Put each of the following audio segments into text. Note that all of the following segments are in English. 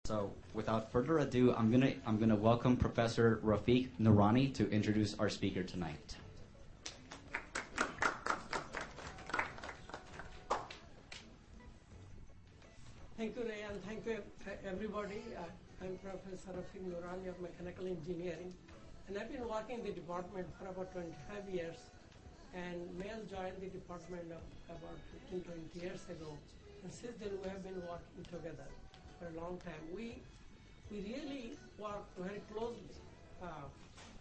So without further ado, I'm gonna welcome Professor Rafiq Noorani to introduce our speaker tonight. Thank you, Ray, and thank you, everybody. I'm Professor Rafiq Noorani of Mechanical Engineering, and I've been working in the department for about 25 years. And Mel joined the department about 15, 20 years ago, and since then we have been working together for a long time. We really work very closely.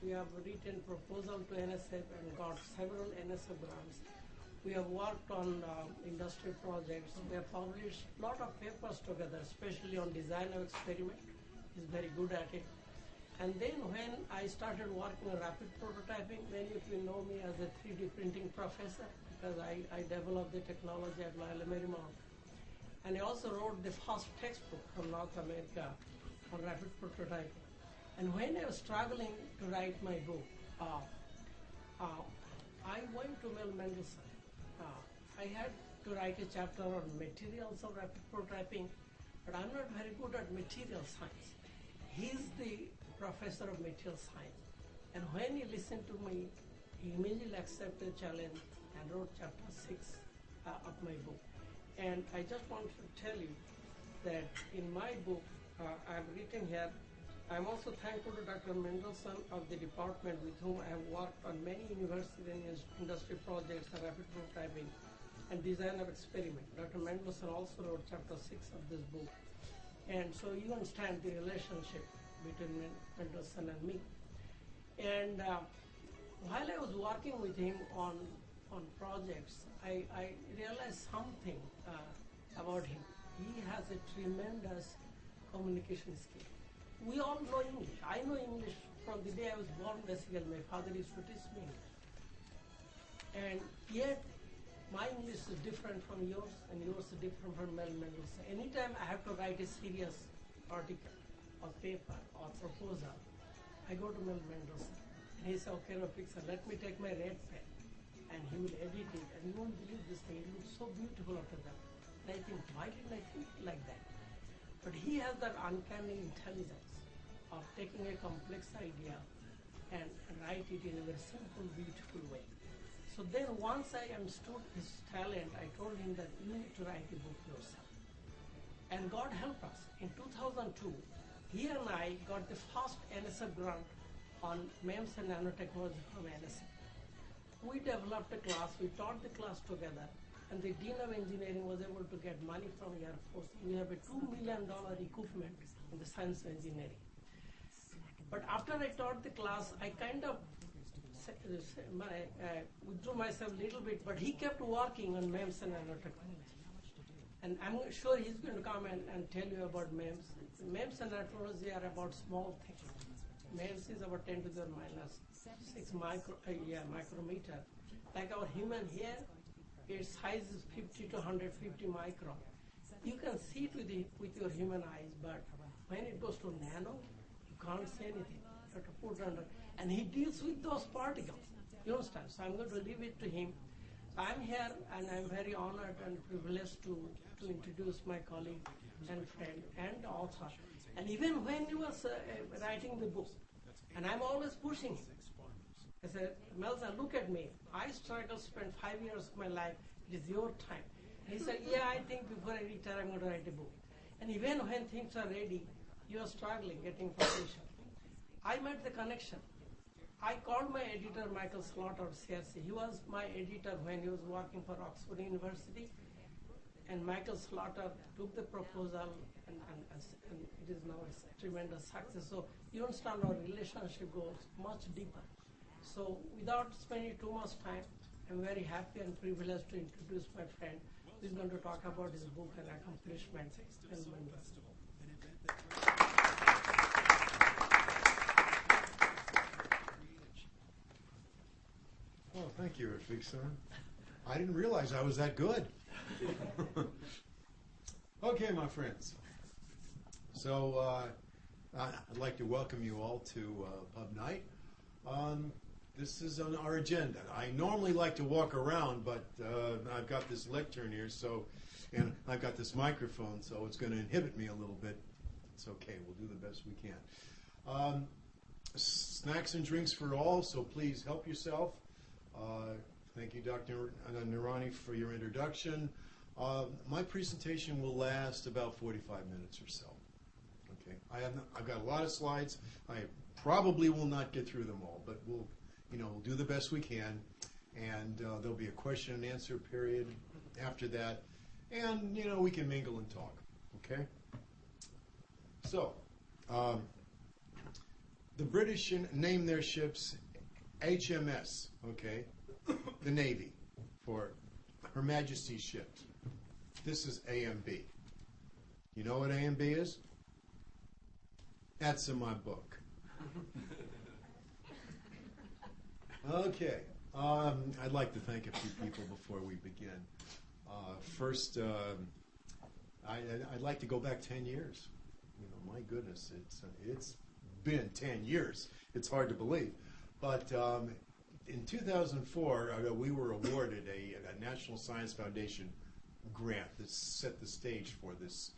We have written proposal to NSF and got several NSF grants. We have worked on industry projects. We have published a lot of papers together, especially on design of experiment. He's very good at it. And then when I started working on rapid prototyping, many of you know me as a 3D printing professor because I developed the technology at Loyola Marymount. And I also wrote the first textbook from North America on rapid prototyping. And when I was struggling to write my book, I went to Mendelson. I had to write a chapter on materials of rapid prototyping, but I'm not very good at material science. He's the professor of material science. And when he listened to me, he immediately accepted the challenge and wrote chapter 6 of my book. And I just wanted to tell you that in my book, I've written here, I'm also thankful to Dr. Mendelson of the department with whom I have worked on many university and industry projects on rapid prototyping and design of experiment. Dr. Mendelson also wrote chapter 6 of this book. And so you understand the relationship between Mendelson and me. And while I was working with him on projects, I realized something about him. He has a tremendous communication skill. We all know English. I know English from the day I was born, basically. My father used to teach me English. And yet, my English is different from yours, and yours is different from Mendelson. Anytime I have to write a serious article or paper or proposal, I go to Mendelson. And he says, okay, Rafiq, sir, let me take my red pen. And he will edit it, and you won't believe this thing. It looks so beautiful after that. And I think, why didn't I think like that? But he has that uncanny intelligence of taking a complex idea and write it in a very simple, beautiful way. So then once I understood his talent, I told him that you need to write a book yourself. And God help us. In 2002, he and I got the first NSF grant on MEMS and nanotechnology from NSF. We developed a class, we taught the class together, and the Dean of Engineering was able to get money from Air Force. We have a $2 million equipment in the science of engineering. But after I taught the class, I kind of withdrew myself a little bit, but he kept working on MEMS and nanotechnology. And I'm sure he's going to come and tell you about MEMS. MEMS and nanotechnology are about small things. MEMS is about 10 to the minus 6 micrometer. Like our human hair, its size is 50 to 150 micron. You can see it with your human eyes, but when it goes to nano, you can't see anything. You have to put under. And he deals with those particles. You understand? So I'm going to leave it to him. I'm here, and I'm very honored and privileged to introduce my colleague and friend and author. And even when he was writing the book, and I'm always pushing him. I said, Mendelson, look at me. I struggled, spent 5 years of my life. It is your time. And he said, yeah, I think before I retire, I'm going to write a book. And even when things are ready, you are struggling getting publication. I made the connection. I called my editor, Michael Slaughter of CRC. He was my editor when he was working for Oxford University. And Michael Slaughter took the proposal, and it is now a tremendous success. So you understand our relationship goes much deeper. So without spending too much time, I'm very happy and privileged to introduce my friend who is going to talk about his book and accomplishments. Oh, thank you, Rafiq, sir. I didn't realize I was that good. Okay, my friends. So I'd like to welcome you all to Pub Night. This is on our agenda. I normally like to walk around, but I've got this lectern here, and I've got this microphone, so it's going to inhibit me a little bit. It's okay. We'll do the best we can. Snacks and drinks for all, so please help yourself. Thank you, Dr. Narani, for your introduction. My presentation will last about 45 minutes or so. Okay, I've got a lot of slides. I probably will not get through them all, but we'll do the best we can. And there'll be a question and answer period after that, and we can mingle and talk. Okay. So, the British named their ships HMS. Okay, the Navy, for Her Majesty's ships. This is AMB. You know what AMB is? That's in my book. Okay. I'd like to thank a few people before we begin. First, I'd like to go back 10 years. My goodness, it's been 10 years. It's hard to believe. But in 2004, we were awarded a National Science Foundation grant that set the stage for this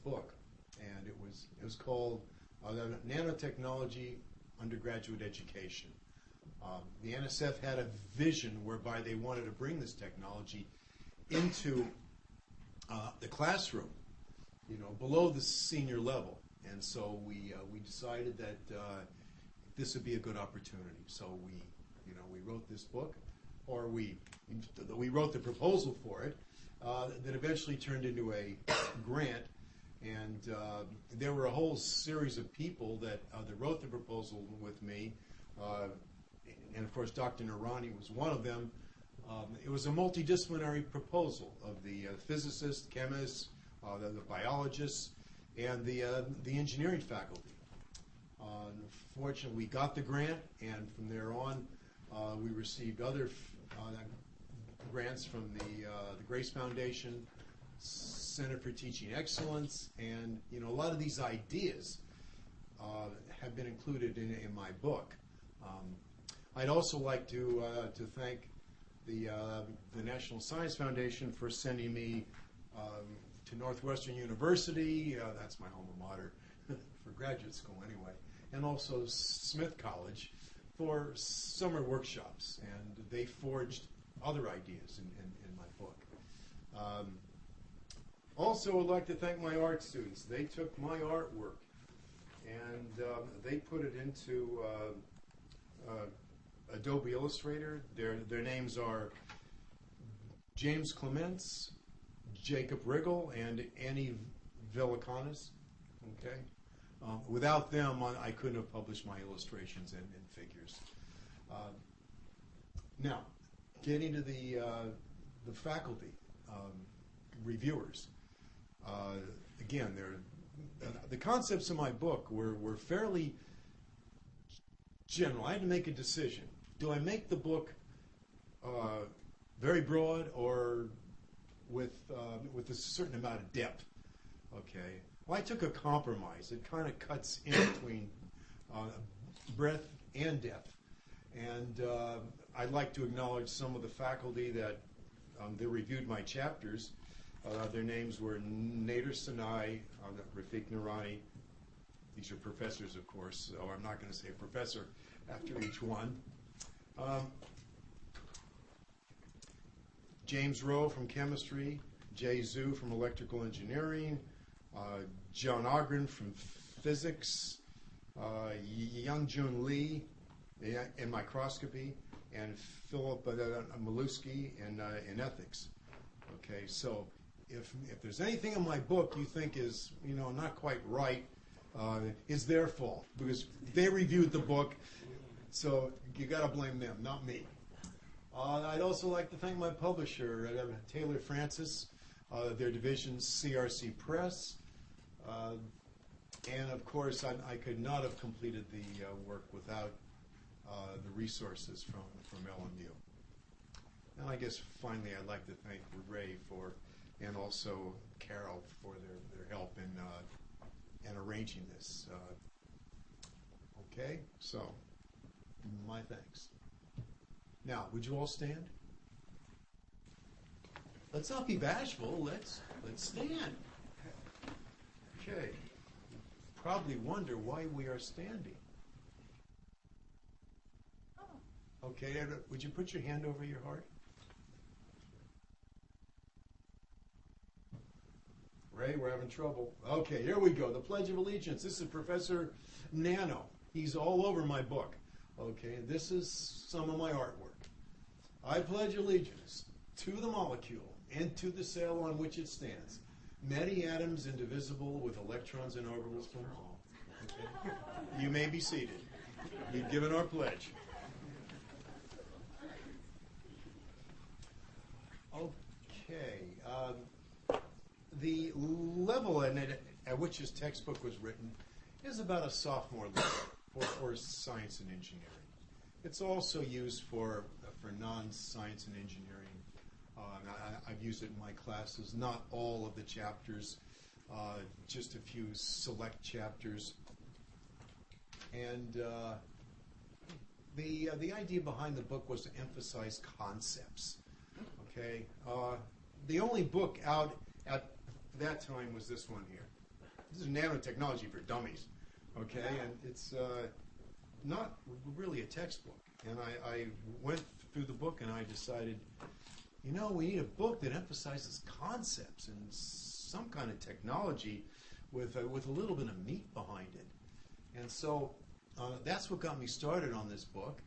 book, and it was called Nanotechnology Undergraduate Education. The NSF had a vision whereby they wanted to bring this technology into the classroom, below the senior level, and so we decided that this would be a good opportunity. So we wrote this book, or we wrote the proposal for it, that eventually turned into a grant. And there were a whole series of people that wrote the proposal with me, and of course Dr. Narani was one of them. It was a multidisciplinary proposal of the physicists, chemists, the biologists, and the engineering faculty. Fortunately, we got the grant, and from there on, we received other grants from the Grace Foundation, Center for Teaching Excellence, and a lot of these ideas have been included in my book. I'd also like to thank the National Science Foundation for sending me to Northwestern University. That's my alma mater for graduate school anyway, and also Smith College for summer workshops, and they forged other ideas in my book. Also, I'd like to thank my art students. They took my artwork and they put it into Adobe Illustrator. Their names are James Clements, Jacob Riggle, and Annie Velicanis. Okay. Without them, I couldn't have published my illustrations and figures. Now, getting to the faculty reviewers. Again, the concepts in my book were fairly general. I had to make a decision. Do I make the book very broad or with a certain amount of depth? Okay. Well, I took a compromise. It kind of cuts in between breadth and depth. And I'd like to acknowledge some of the faculty that reviewed my chapters. Their names were Nader Sinai, Rafiq Noorani. These are professors, of course, so I'm not going to say professor after each one. James Rowe from chemistry, Jay Zhu from electrical engineering, John Ogren from physics, Youngjun Lee in microscopy, and Philip Malusky in ethics. Okay, so if there's anything in my book you think is not quite right, it's their fault because they reviewed the book, so you got to blame them, not me. I'd also like to thank my publisher, Taylor Francis, their division CRC Press, and of course I could not have completed the work without the resources from LMU. And I guess finally I'd like to thank Ray and also Carol for their help in arranging this. Okay, so my thanks. Now, would you all stand? Let's not be bashful. Let's stand. Okay. Probably wonder why we are standing. Okay, would you put your hand over your heart? Ray, we're having trouble. Okay, here we go. The Pledge of Allegiance. This is Professor Nano. He's all over my book. Okay, this is some of my artwork. I pledge allegiance to the molecule and to the cell on which it stands. Many atoms indivisible with electrons and orbitals from all. Okay. You may be seated. We've given our pledge. Okay. The level at which this textbook was written is about a sophomore level for science and engineering. It's also used for non-science and engineering. I've used it in my classes, not all of the chapters, just a few select chapters. And the idea behind the book was to emphasize concepts. Okay, the only book out at that time was this one here. This is Nanotechnology for Dummies. Okay, and it's not really a textbook. And I went through the book and I decided, you know, we need a book that emphasizes concepts and some kind of technology with a little bit of meat behind it. And so that's what got me started on this book.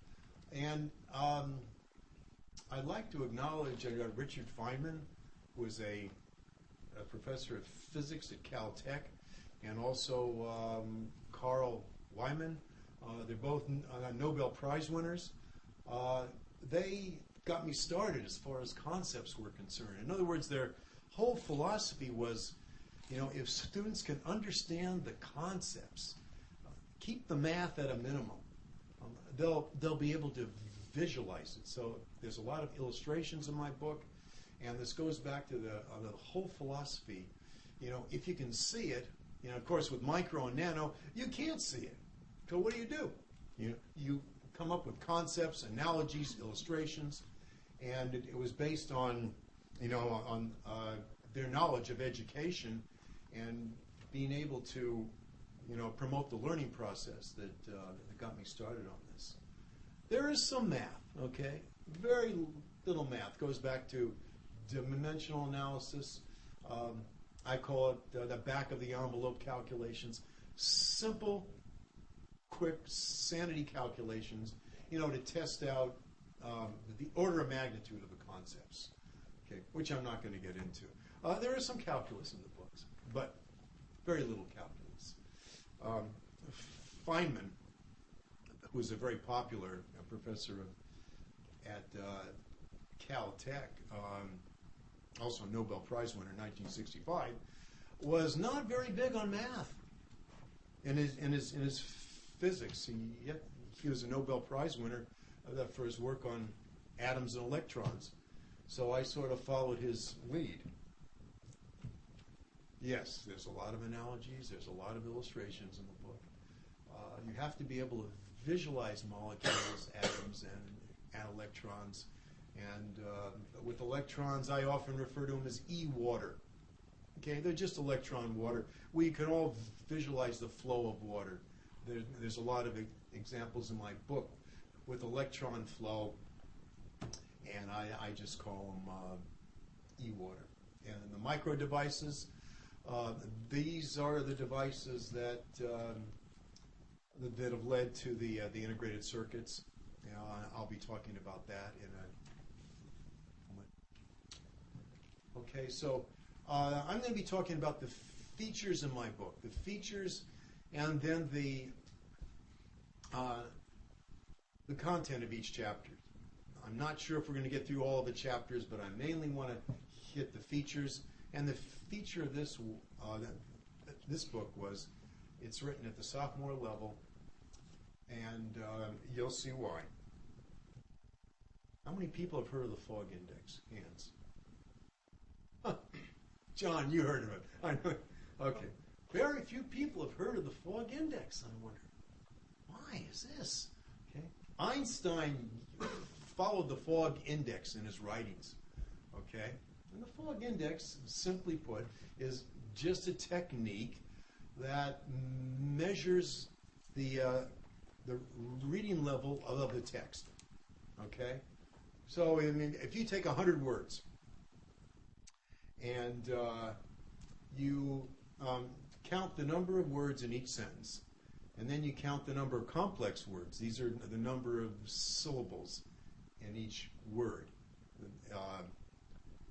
And I'd like to acknowledge Richard Feynman, who was a professor of physics at Caltech, and also Carl Wyman. They're both Nobel Prize winners. They got me started as far as concepts were concerned. In other words, their whole philosophy was, you know, if students can understand the concepts, keep the math at a minimum, they'll be able to visualize it. So there's a lot of illustrations in my book, and this goes back to the whole philosophy. You know, if you can see it, you know, of course with micro and nano, you can't see it. So what do? You come up with concepts, analogies, illustrations, and it was based on, you know, on their knowledge of education and being able to, you know, promote the learning process that got me started on this. There is some math, okay? Very little math. Goes back to dimensional analysis. I call it the back of the envelope calculations. Simple, quick sanity calculations, you know, to test out the order of magnitude of the concepts, okay, which I'm not going to get into. There is some calculus in the books, but very little calculus. Feynman, who was a very popular professor at Caltech, also a Nobel Prize winner in 1965, was not very big on math in his physics. He was a Nobel Prize winner for his work on atoms and electrons. So I sort of followed his lead. Yes, there's a lot of analogies, there's a lot of illustrations in the book. You have to be able to visualize molecules, atoms, and electrons. And with electrons, I often refer to them as e-water. Okay, they're just electron water. We can all visualize the flow of water. There's a lot of examples in my book with electron flow, and I just call them e-water. And the micro devices, these are the devices that have led to the integrated circuits. You know, I'll be talking about that in a moment. Okay, so I'm going to be talking about the features in my book, the features, and then the content of each chapter. I'm not sure if we're going to get through all of the chapters, but I mainly want to hit the features. And the feature of this book was it's written at the sophomore level, and you'll see why. How many people have heard of the fog index? Hands. Huh. John, you heard of it. I know. Okay. Very few people have heard of the fog index. I wonder, why is this? Okay. Einstein followed the fog index in his writings. Okay. And the fog index, simply put, is just a technique that measures the reading level of the text. Okay? So, I mean, if you take 100 words and you count the number of words in each sentence, and then you count the number of complex words. These are the number of syllables in each word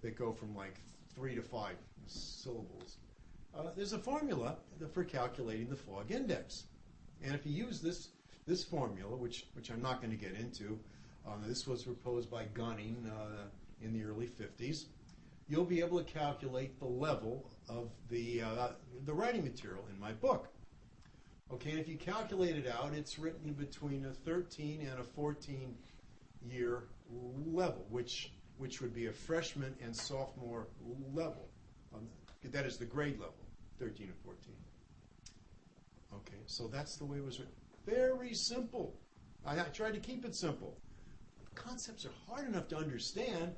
that go from like 3 to 5 syllables. There's a formula for calculating the fog index. And if you use this formula, which I'm not going to get into, this was proposed by Gunning in the early 50s, you'll be able to calculate the level of the writing material in my book. Okay, and if you calculate it out, it's written between a 13 and a 14-year level, which would be a freshman and sophomore level. That is the grade level, 13 and 14. Okay, so that's the way it was written. Very simple. I tried to keep it simple. Concepts are hard enough to understand.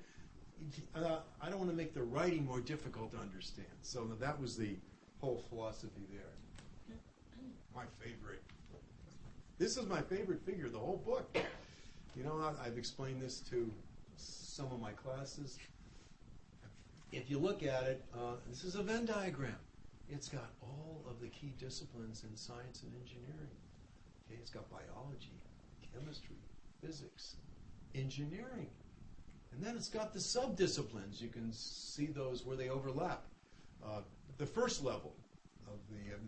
I don't want to make the writing more difficult to understand. So that was the whole philosophy there. My favorite. This is my favorite figure of the whole book. You know, I've explained this to some of my classes. If you look at it, this is a Venn diagram. It's got all of the key disciplines in science and engineering. Okay, it's got biology, chemistry, physics, engineering. And then it's got the sub-disciplines. You can see those where they overlap. The first level of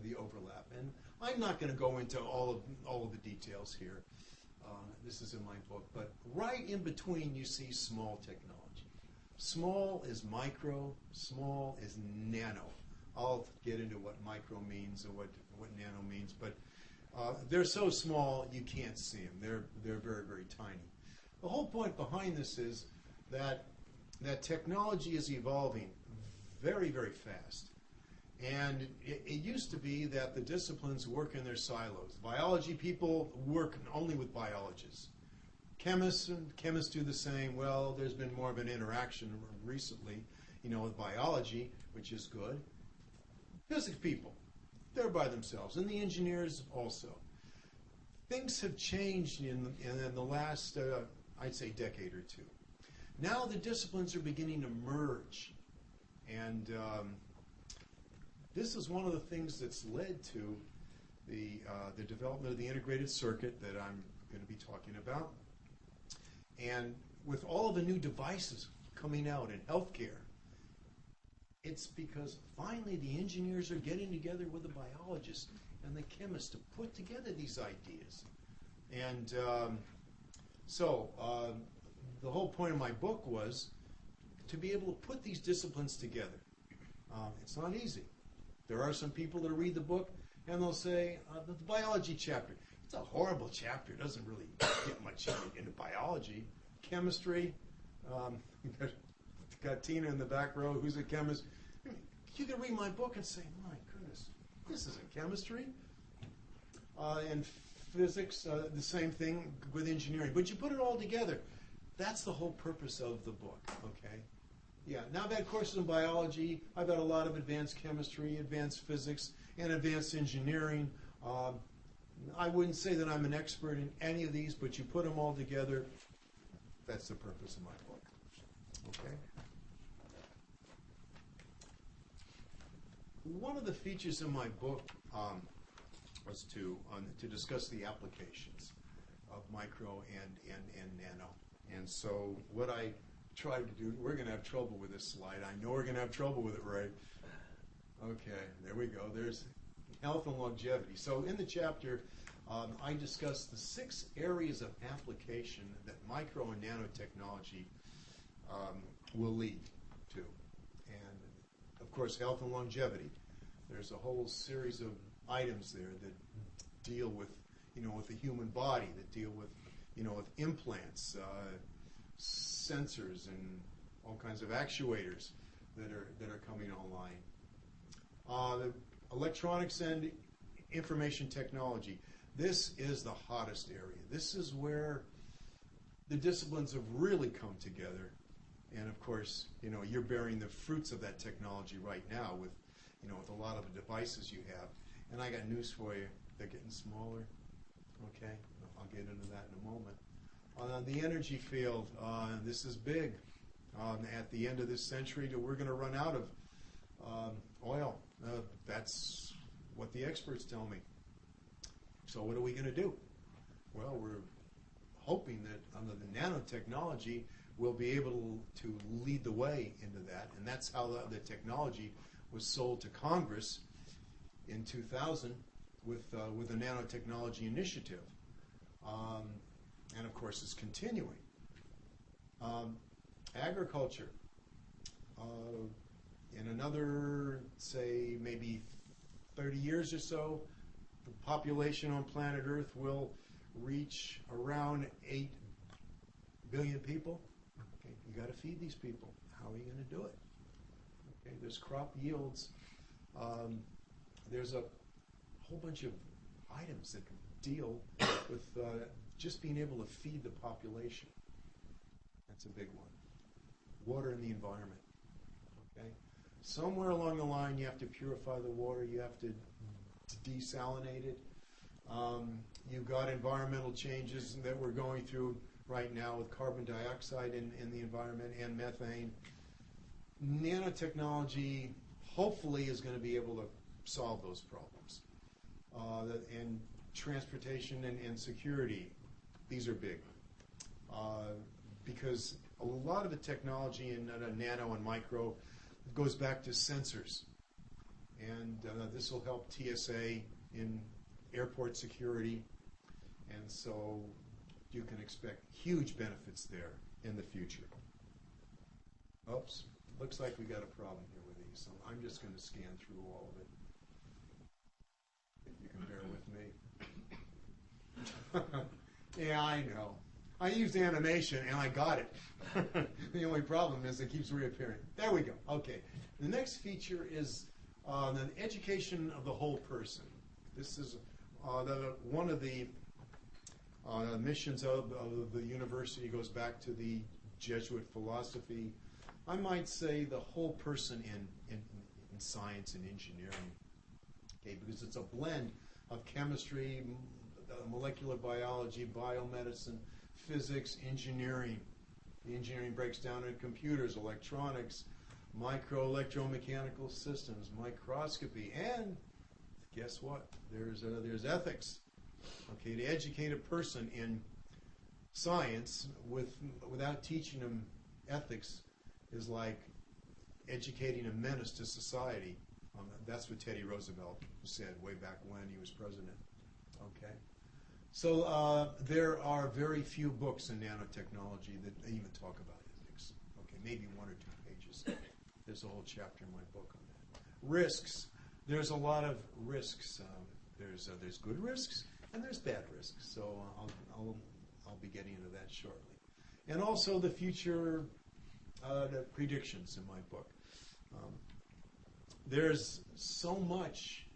the overlap. And I'm not going to go into all of the details here. This is in my book. But right in between, you see small technology. Small is micro. Small is nano. I'll get into what micro means or what nano means. But they're so small you can't see them. They're very, very tiny. The whole point behind this is that technology is evolving very, very fast. And it used to be that the disciplines work in their silos. Biology people work only with biologists. Chemists do the same. Well, there's been more of an interaction recently, with biology, which is good. Physics people, they're by themselves, and the engineers also. Things have changed in the last, I'd say, decade or two. Now the disciplines are beginning to merge, and this is one of the things that's led to the development of the integrated circuit that I'm going to be talking about. And with all of the new devices coming out in healthcare, it's because finally the engineers are getting together with the biologists and the chemists to put together these ideas. And so the whole point of my book was to be able to put these disciplines together. It's not easy. There are some people that read the book and they'll say, the biology chapter, it's a horrible chapter. It doesn't really get much into biology. Chemistry, got Tina in the back row, who's a chemist. You can read my book and say, my goodness, this isn't chemistry. And physics, the same thing with engineering. But you put it all together. That's the whole purpose of the book, okay? Yeah, now I've had courses in biology. I've had a lot of advanced chemistry, advanced physics, and advanced engineering. I wouldn't say that I'm an expert in any of these, but you put them all together, that's the purpose of my book, okay? One of the features in my book was to discuss the applications of micro and nano. And so what I tried to do, we're going to have trouble with this slide. I know we're going to have trouble with it, Ray. Okay, there we go. There's health and longevity. So in the chapter, I discussed the 6 areas of application that micro and nanotechnology will lead to. And, of course, health and longevity. There's a whole series of items there that deal with, with the human body, that deal with, with implants, sensors, and all kinds of actuators that are coming online. Electronics and information technology. This is the hottest area. This is where the disciplines have really come together. And of course, you're bearing the fruits of that technology right now with a lot of the devices you have. And I got news for you. They're getting smaller. Okay? I'll get into that in a moment. On the energy field, this is big. At the end of this century, we're going to run out of oil. That's what the experts tell me. So what are we going to do? Well, we're hoping that under the nanotechnology, we'll be able to lead the way into that. And that's how the technology was sold to Congress in 2000 with the nanotechnology initiative. And of course, it's continuing. Agriculture. In another, say, maybe 30 years or so, the population on planet Earth will reach around 8 billion people. Okay, you got to feed these people. How are you going to do it? Okay, there's crop yields. There's a whole bunch of items that can deal with just being able to feed the population. That's a big one. Water and the environment. Okay, somewhere along the line, you have to purify the water. You have to desalinate it. You've got environmental changes that we're going through right now with carbon dioxide in the environment and methane. Nanotechnology hopefully is going to be able to solve those problems. And transportation and security, these are big. Because a lot of the technology in nano and micro goes back to sensors. And this will help TSA in airport security. And so you can expect huge benefits there in the future. Oops, looks like we got a problem here with these. So I'm just going to scan through all of it. If you can bear with me. Yeah, I know. I used animation and I got it. The only problem is it keeps reappearing. There we go. Okay. The next feature is the education of the whole person. This is one of the missions of the university goes back to the Jesuit philosophy. I might say the whole person in science and engineering. Okay, because it's a blend of chemistry, molecular biology, biomedicine, physics, engineering. The engineering breaks down into computers, electronics, micro-electromechanical systems, microscopy, and guess what? There's ethics. Okay, to educate a person in science without teaching them ethics is like educating a menace to society. That's what Teddy Roosevelt said way back when he was president. Okay. So there are very few books in nanotechnology that even talk about ethics. Okay, maybe 1 or 2 pages. There's a whole chapter in my book on that. Risks. There's a lot of risks. There's good risks and there's bad risks. So I'll be getting into that shortly. And also the future the predictions in my book. There's so much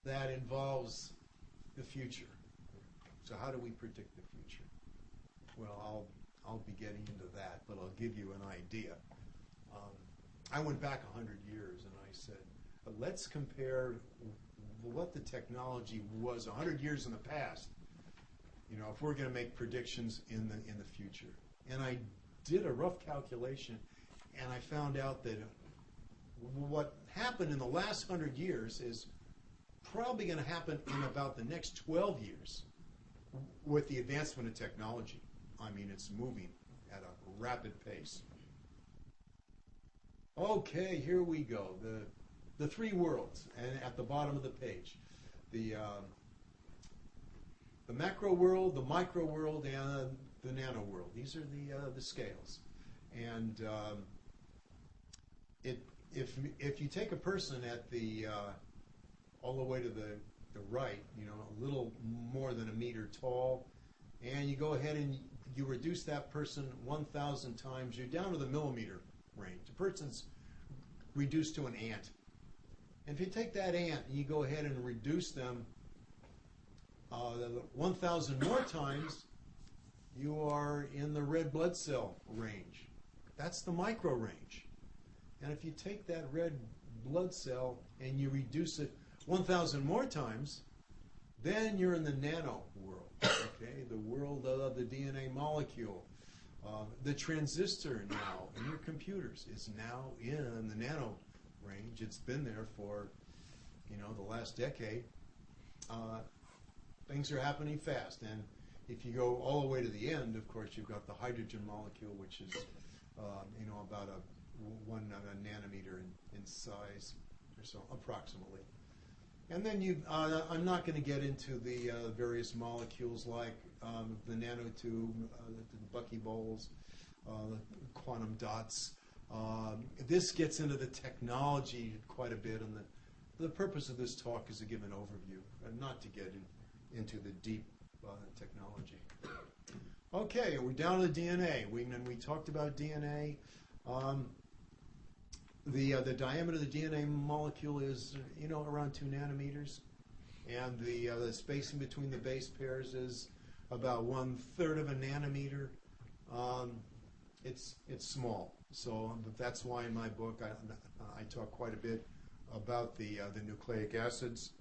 that involves the future. So how do we predict the future? Well, I'll be getting into that, but I'll give you an idea. I went back 100 years and I said, let's compare what the technology was 100 years in the past. You know, if we're going to make predictions in the future. And I did a rough calculation, and I found out that what happened in the last 100 years is probably going to happen in about the next 12 years with the advancement of technology. I mean, it's moving at a rapid pace. Okay, here we go. The 3 worlds, and at the bottom of the page. The macro world, the micro world, and the nano world. These are the scales. And if you take a person at the all the way to the right, you know, a little more than 1 meter tall, and you go ahead and you reduce that person 1,000 times, you're down to the millimeter range. The person's reduced to an ant. And if you take that ant and you go ahead and reduce them 1,000 more times, you are in the red blood cell range. That's the micro range. And if you take that red blood cell and you reduce it 1,000 more times, then you're in the nano world, okay? The world of the DNA molecule. The transistor now in your computers is now in the nano range. It's been there for, the last decade. Things are happening fast, and if you go all the way to the end, of course, you've got the hydrogen molecule, which is, about one nanometer in size or so, approximately. And then I'm not going to get into the various molecules like the nanotube, the buckyballs, the quantum dots. This gets into the technology quite a bit, and the purpose of this talk is to give an overview, and not to get into the deep technology. Okay, we're down to the DNA. We talked about DNA. The diameter of the DNA molecule is, around 2 nanometers, and the spacing between the base pairs is about 1/3 of a nanometer. It's small, so that's why in my book I talk quite a bit about the nucleic acids,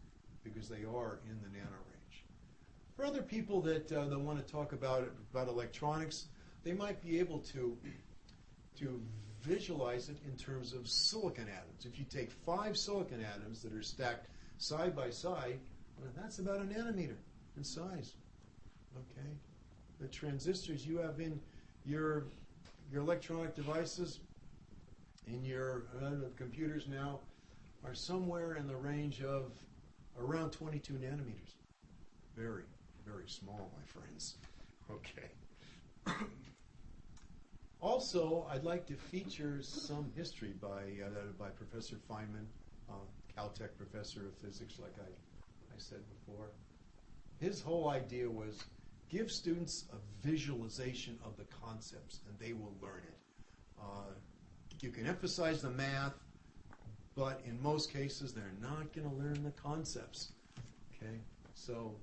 because they are in the nano range. For other people that want to talk about electronics, they might be able to visualize it in terms of silicon atoms. If you take 5 silicon atoms that are stacked side by side, well, that's about a nanometer in size. Okay, the transistors you have in your electronic devices, in your computers now, are somewhere in the range of around 22 nanometers. Very, very small, my friends. Okay. Also, I'd like to feature some history by Professor Feynman, Caltech professor of physics, like I said before. His whole idea was give students a visualization of the concepts, and they will learn it. You can emphasize the math, but in most cases, they're not going to learn the concepts. Okay, so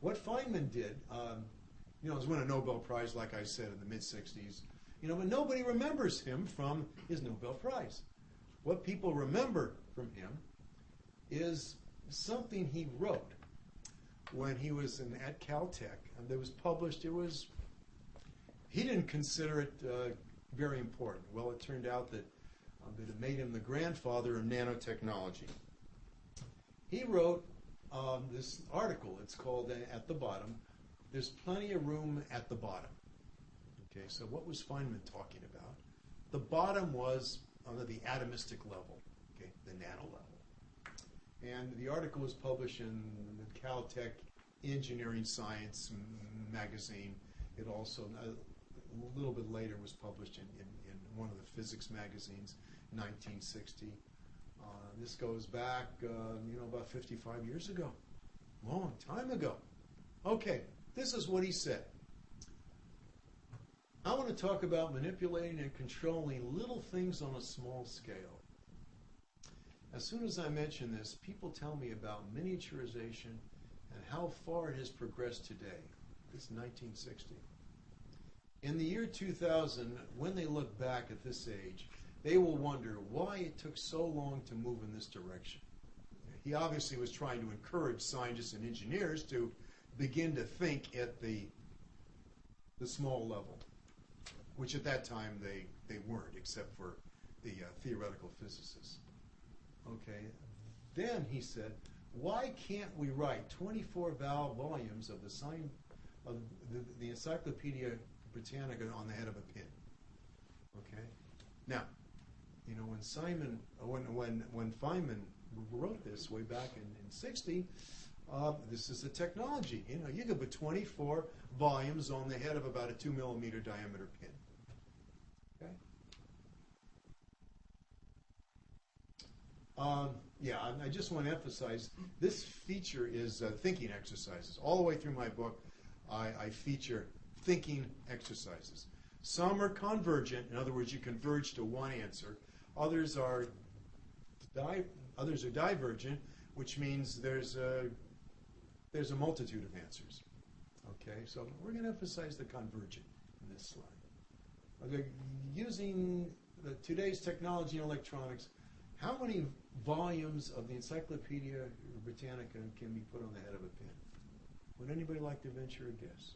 what Feynman did, was win a Nobel Prize, like I said, in the mid-'60s. But nobody remembers him from his Nobel Prize. What people remember from him is something he wrote when he was at Caltech, and that was published. He didn't consider it very important. Well, it turned out that it made him the grandfather of nanotechnology. He wrote this article. It's called, At the Bottom, There's Plenty of Room at the Bottom. Okay, so what was Feynman talking about? The bottom was under the atomistic level, okay, the nano level. And the article was published in the Caltech Engineering Science magazine. It also, a little bit later, was published in one of the physics magazines, 1960. This goes back, about 55 years ago. Long time ago. Okay, this is what he said. I want to talk about manipulating and controlling little things on a small scale. As soon as I mention this, people tell me about miniaturization and how far it has progressed today. This is 1960. In the year 2000, when they look back at this age, they will wonder why it took so long to move in this direction. He obviously was trying to encourage scientists and engineers to begin to think at the small level, which at that time they weren't, except for the theoretical physicists. Okay. Then he said, why can't we write 24 volumes of the Encyclopedia Britannica on the head of a pin? Okay. Now, when Feynman wrote this way back in 60, this is a technology. You could put 24 volumes on the head of about a 2 millimeter diameter pin. Okay. I just want to emphasize this feature is thinking exercises. All the way through my book, I feature thinking exercises. Some are convergent, in other words, you converge to one answer. Others are divergent, which means there's a multitude of answers. Okay, so we're going to emphasize the convergent in this slide. Okay, using today's technology and electronics, How many volumes of the Encyclopedia Britannica can be put on the head of a pin? Would anybody like to venture a guess?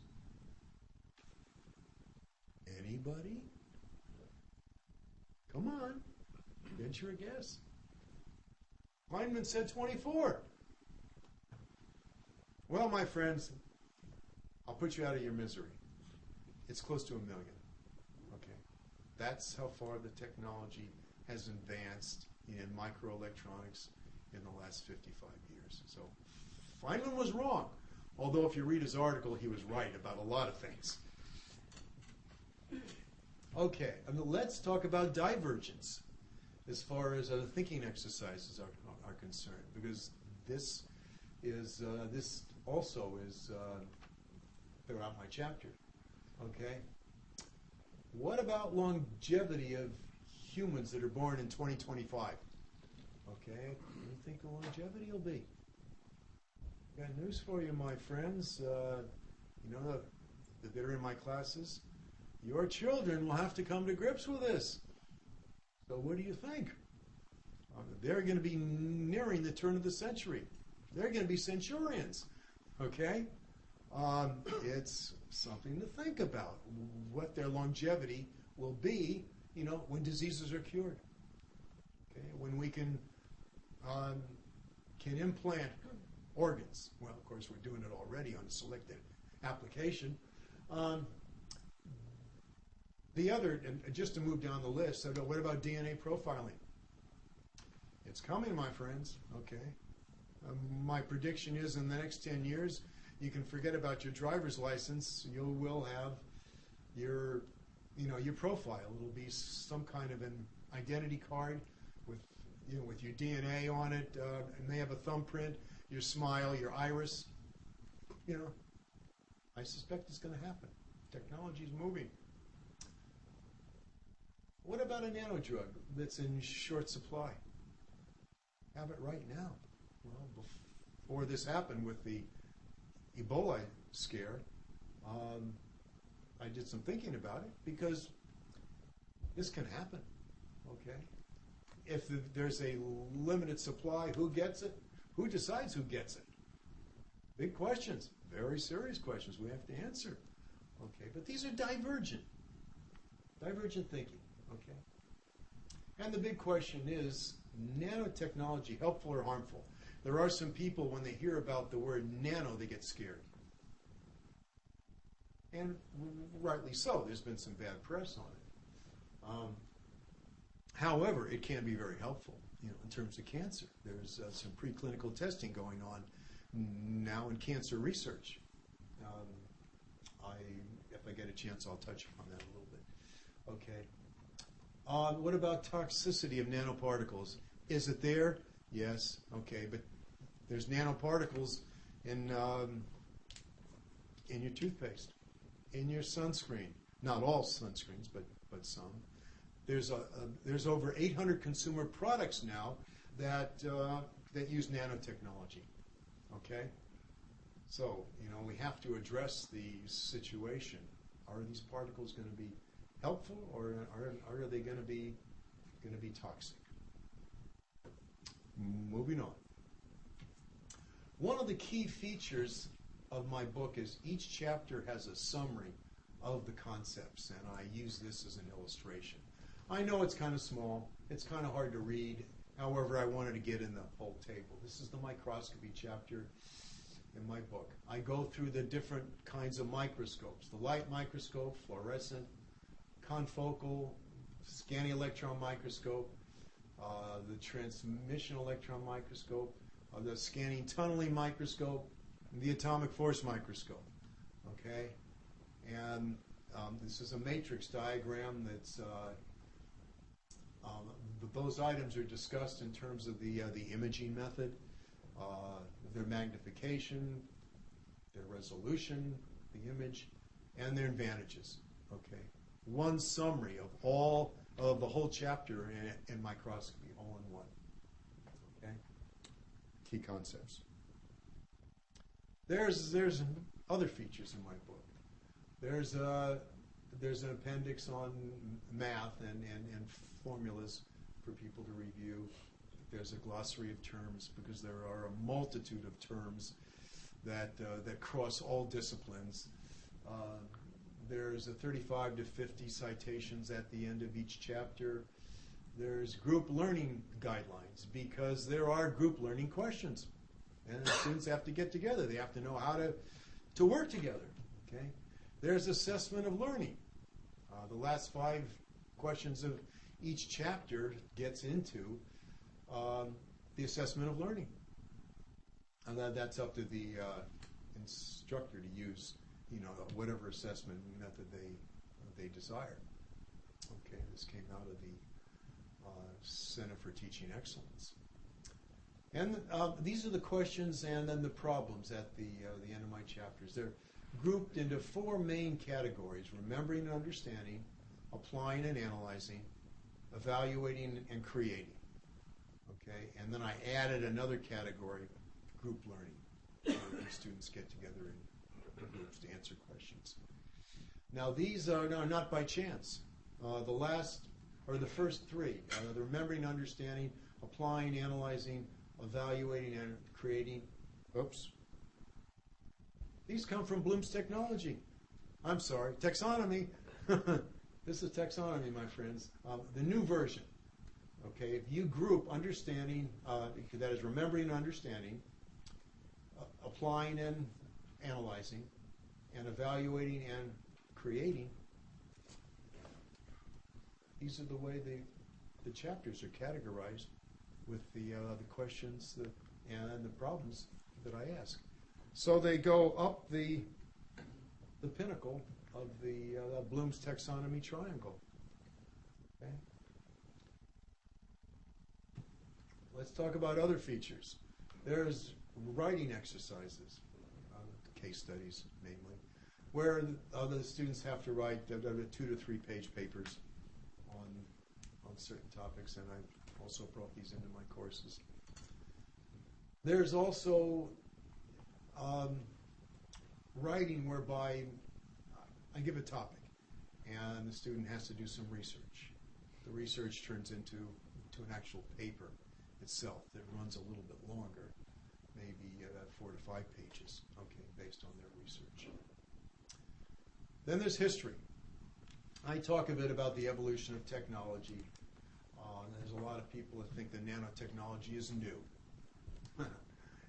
Anybody? Come on, venture a guess. Feynman said 24. Well, my friends, I'll put you out of your misery. It's close to 1 million. Okay, that's how far the technology has advanced in microelectronics in the last 55 years. So Feynman was wrong, although if you read his article, he was right about a lot of things. Okay, let's talk about divergence as far as thinking exercises are concerned, because this also is throughout my chapter. Okay, what about longevity of humans that are born in 2025? Okay, what do you think the longevity will be? Got news for you, my friends. You know that are in my classes. Your children will have to come to grips with this. So what do you think? They're going to be nearing the turn of the century. They're going to be centurions. Okay? It's something to think about, what their longevity will be, you know, when diseases are cured. Okay? When we can implant organs. Well, of course, we're doing it already on a selected application. The other, and just to move down the list, what about DNA profiling? It's coming, my friends. Okay. My prediction is in the next 10 years, you can forget about your driver's license. You will have your profile. It'll be some kind of an identity card with your DNA on it. It may have a thumbprint, your smile, your iris. You know, I suspect it's going to happen. Technology is moving. What about a nanodrug that's in short supply? Have it right now. Well, before this happened with the Ebola scare, I did some thinking about it because this can happen. Okay, if there's a limited supply, who gets it? Who decides who gets it? Big questions, very serious questions we have to answer. Okay, but these are divergent thinking. Okay, and the big question is, nanotechnology helpful or harmful? There are some people, when they hear about the word nano, they get scared. And rightly so. There's been some bad press on it. However, it can be very helpful, in terms of cancer. There's some preclinical testing going on now in cancer research. If I get a chance, I'll touch upon that a little bit. Okay. What about toxicity of nanoparticles? Is it there? Yes. Okay, but there's nanoparticles in your toothpaste, in your sunscreen. Not all sunscreens, but some. There's over 800 consumer products now that use nanotechnology. Okay, so we have to address the situation. Are these particles going to be helpful, or are they going to be toxic? Moving on. One of the key features of my book is each chapter has a summary of the concepts, and I use this as an illustration. I know it's kind of small, it's kind of hard to read, however I wanted to get in the whole table. This is the microscopy chapter in my book. I go through the different kinds of microscopes, the light microscope, fluorescent, confocal, scanning electron microscope, the transmission electron microscope, the scanning tunneling microscope, the atomic force microscope. Okay, and this is a matrix diagram that's those items are discussed in terms of the imaging method, their magnification, their resolution, the image, and their advantages. Okay, one summary of all of the whole chapter in microscopy, all in one. Okay, key concepts. There's other features in my book. There's an appendix on math and formulas for people to review. there's a glossary of terms because there are a multitude of terms that cross all disciplines. There's a 35 to 50 citations at the end of each chapter. There's group learning guidelines because there are group learning questions. And the students have to get together. They have to know how to work together. Okay? There's assessment of learning. The last 5 questions of each chapter gets into the assessment of learning. And that's up to the instructor to use, whatever assessment method they desire. Okay, this came out of the Center for Teaching Excellence. And these are the questions and then the problems at the end of my chapters. They're grouped into 4 main categories: remembering and understanding, applying and analyzing, evaluating and creating. Okay, and then I added another category, group learning, where the students get together in groups to answer questions. Now these are not by chance. The first 3, the remembering, understanding, applying, analyzing, evaluating, and creating. Oops. These come from Bloom's Technology. I'm sorry, taxonomy. This is taxonomy, my friends. The new version. Okay, if you group understanding, that is remembering and understanding, applying and analyzing, and evaluating and creating, these are the way the chapters are categorized with the questions and the problems that I ask. So they go up the pinnacle of the Bloom's taxonomy triangle. Okay. Let's talk about other features. There's writing exercises, case studies mainly, where the students have to write 2 to 3 page papers on certain topics, and I've also brought these into my courses. There's also writing whereby I give a topic, and the student has to do some research. The research turns into an actual paper itself that runs a little bit longer, maybe 4 to 5 pages, okay, based on their research. Then there's history. I talk a bit about the evolution of technology. There's a lot of people that think that nanotechnology is new.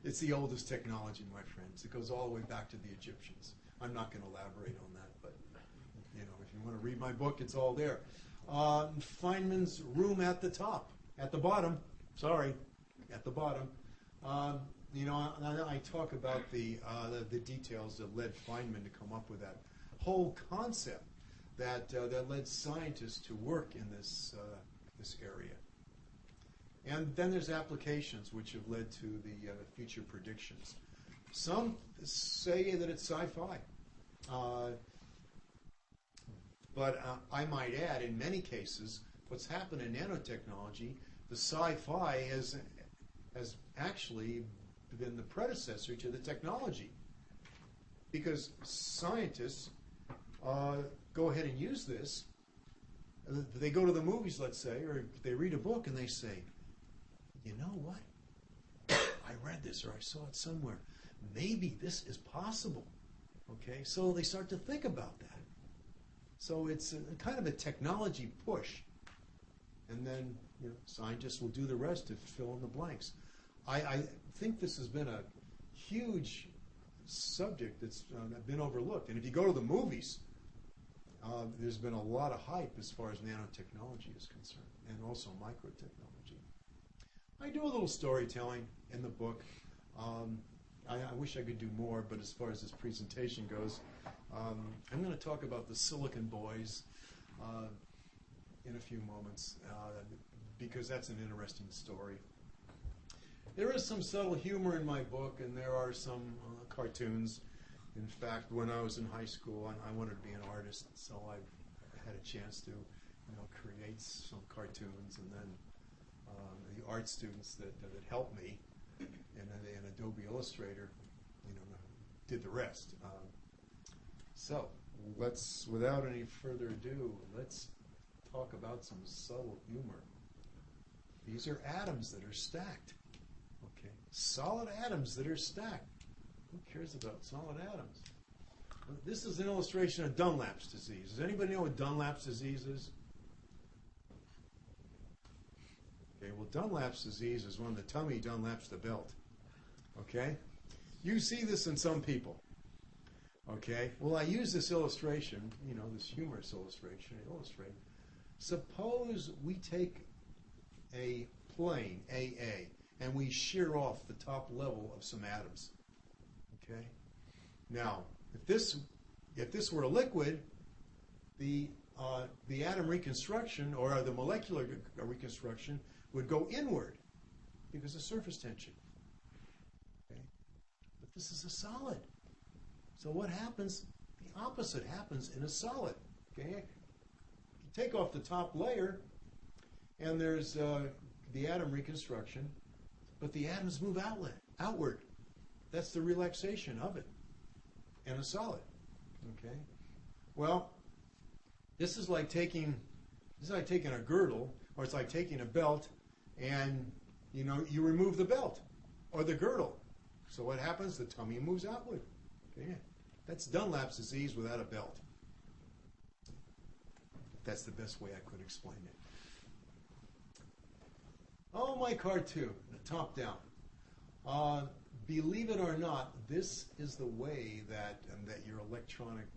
It's the oldest technology, my friends. It goes all the way back to the Egyptians. I'm not going to elaborate on that, but if you want to read my book, it's all there. Feynman's room at the top, at the bottom. Sorry, at the bottom. I talk about the details that led Feynman to come up with that whole concept that led scientists to work in this area. And then there's applications which have led to the future predictions. Some say that it's sci-fi. But I might add, in many cases, what's happened in nanotechnology, the sci-fi has actually been the predecessor to the technology. Because scientists go ahead and use this. They go to the movies, let's say, or they read a book and they say, you know what? I read this or I saw it somewhere. Maybe this is possible. Okay, so they start to think about that. So it's kind of a technology push. And then scientists will do the rest to fill in the blanks. I think this has been a huge subject that's been overlooked. And if you go to the movies, there's been a lot of hype as far as nanotechnology is concerned, and also microtechnology. I do a little storytelling in the book. I wish I could do more, but as far as this presentation goes, I'm going to talk about the Silicon Boys in a few moments, because that's an interesting story. There is some subtle humor in my book, and there are some cartoons. In fact, when I was in high school, I wanted to be an artist, so I had a chance to create some cartoons, and then the art students that helped me in Adobe Illustrator did the rest. So without any further ado, let's talk about some subtle humor. These are atoms that are stacked. Okay, solid atoms that are stacked. Who cares about solid atoms? This is an illustration of Dunlap's disease. Does anybody know what Dunlap's disease is? Okay, well, Dunlap's disease is when the tummy Dunlaps the belt. Okay? You see this in some people. Okay? Well, I use this illustration, you know, this humorous illustration to illustrate. Suppose we take a plane, AA, and we shear off the top level of some atoms. Okay? Now, if this were a liquid, the atom reconstruction or the molecular reconstruction would go inward because of surface tension. Okay? But this is a solid. So what happens? The opposite happens in a solid. Okay? You take off the top layer, and there's the atom reconstruction, but the atoms move outward. That's the relaxation of it in a solid. Okay? Well, this is like taking a girdle, or it's like taking a belt, and you remove the belt or the girdle. So what happens? The tummy moves outward. Okay? That's Dunlap's disease without a belt. That's the best way I could explain it. Oh, my cartoon, the top down. Believe it or not, this is the way that your electronic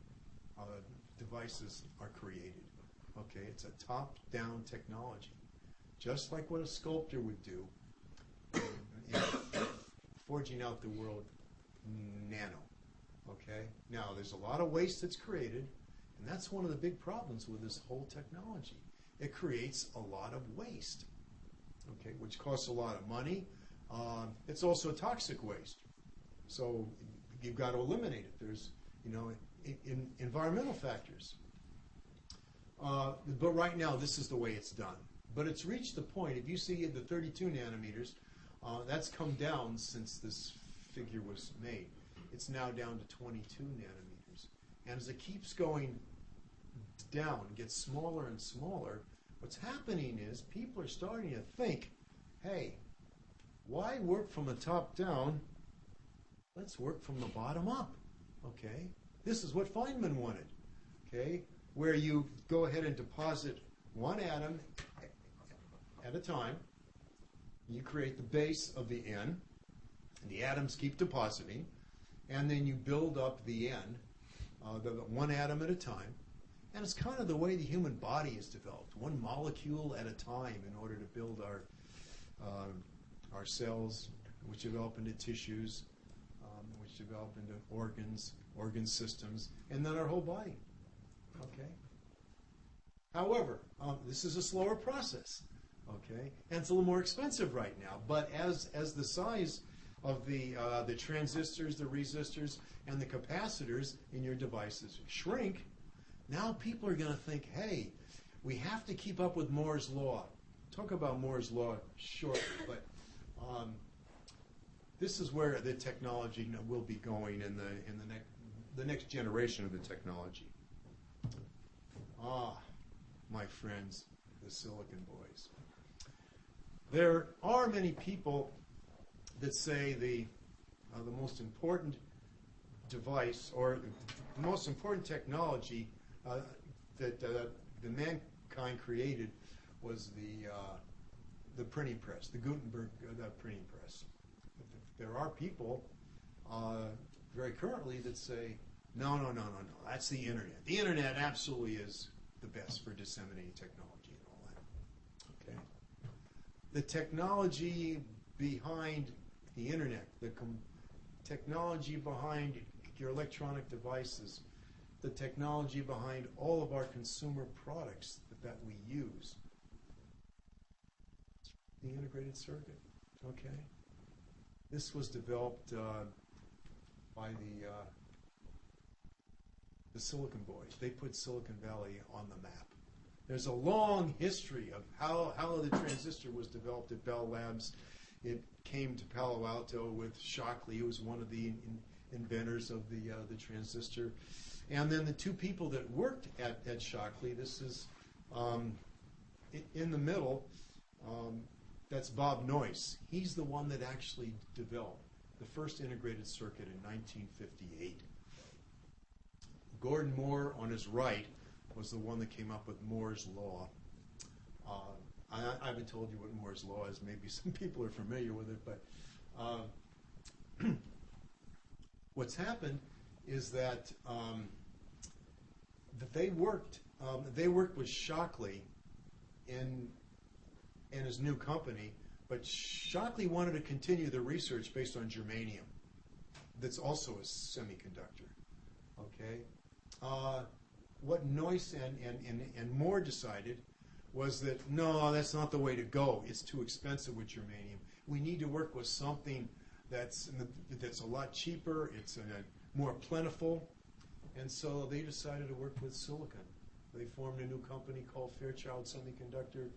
devices are created. Okay, it's a top-down technology, just like what a sculptor would do, forging out the word nano. Okay, now there's a lot of waste that's created, and that's one of the big problems with this whole technology. It creates a lot of waste. Okay, which costs a lot of money. It's also toxic waste, so you've got to eliminate it. There's, environmental factors. But right now, this is the way it's done. But it's reached the point, if you see the 32 nanometers, that's come down since this figure was made. It's now down to 22 nanometers. And as it keeps going down, gets smaller and smaller, what's happening is people are starting to think, hey, why work from the top down? Let's work from the bottom up. Okay? This is what Feynman wanted. Okay? Where you go ahead and deposit one atom at a time. You create the base of the N, and the atoms keep depositing, and then you build up the N, the one atom at a time. And it's kind of the way the human body is developed, one molecule at a time, in order to build our cells, which develop into tissues, which develop into organ systems, and then our whole body. Okay. However, this is a slower process. Okay, and it's a little more expensive right now. But as the size of the transistors, the resistors, and the capacitors in your devices shrink, now people are going to think, hey, we have to keep up with Moore's law. Talk about Moore's law shortly, but this is where the technology will be going in the next generation of the technology. My friends, the Silicon Boys. There are many people that say the most important device or the most important technology that the mankind created was the printing press, the Gutenberg printing press. There are people very currently that say, no, that's the Internet. The Internet absolutely is the best for disseminating technology and all that. Okay? The technology behind the Internet, the technology behind your electronic devices, the technology behind all of our consumer products that we use, the integrated circuit. Okay? This was developed by the Silicon Boys. They put Silicon Valley on the map. There's a long history of how the transistor was developed at Bell Labs. It came to Palo Alto with Shockley, who was one of the inventors of the transistor. And then the two people that worked at Shockley, this is in the middle, That's Bob Noyce. He's the one that actually developed the first integrated circuit in 1958. Gordon Moore, on his right, was the one that came up with Moore's Law. I haven't told you what Moore's Law is. Maybe some people are familiar with it, but what's happened is that they worked with Shockley in his new company, but Shockley wanted to continue the research based on germanium. That's also a semiconductor. Okay, what Noyce and Moore decided was that no, that's not the way to go. It's too expensive with germanium. We need to work with something that's a lot cheaper. It's more plentiful, and so they decided to work with silicon. They formed a new company called Fairchild Semiconductor.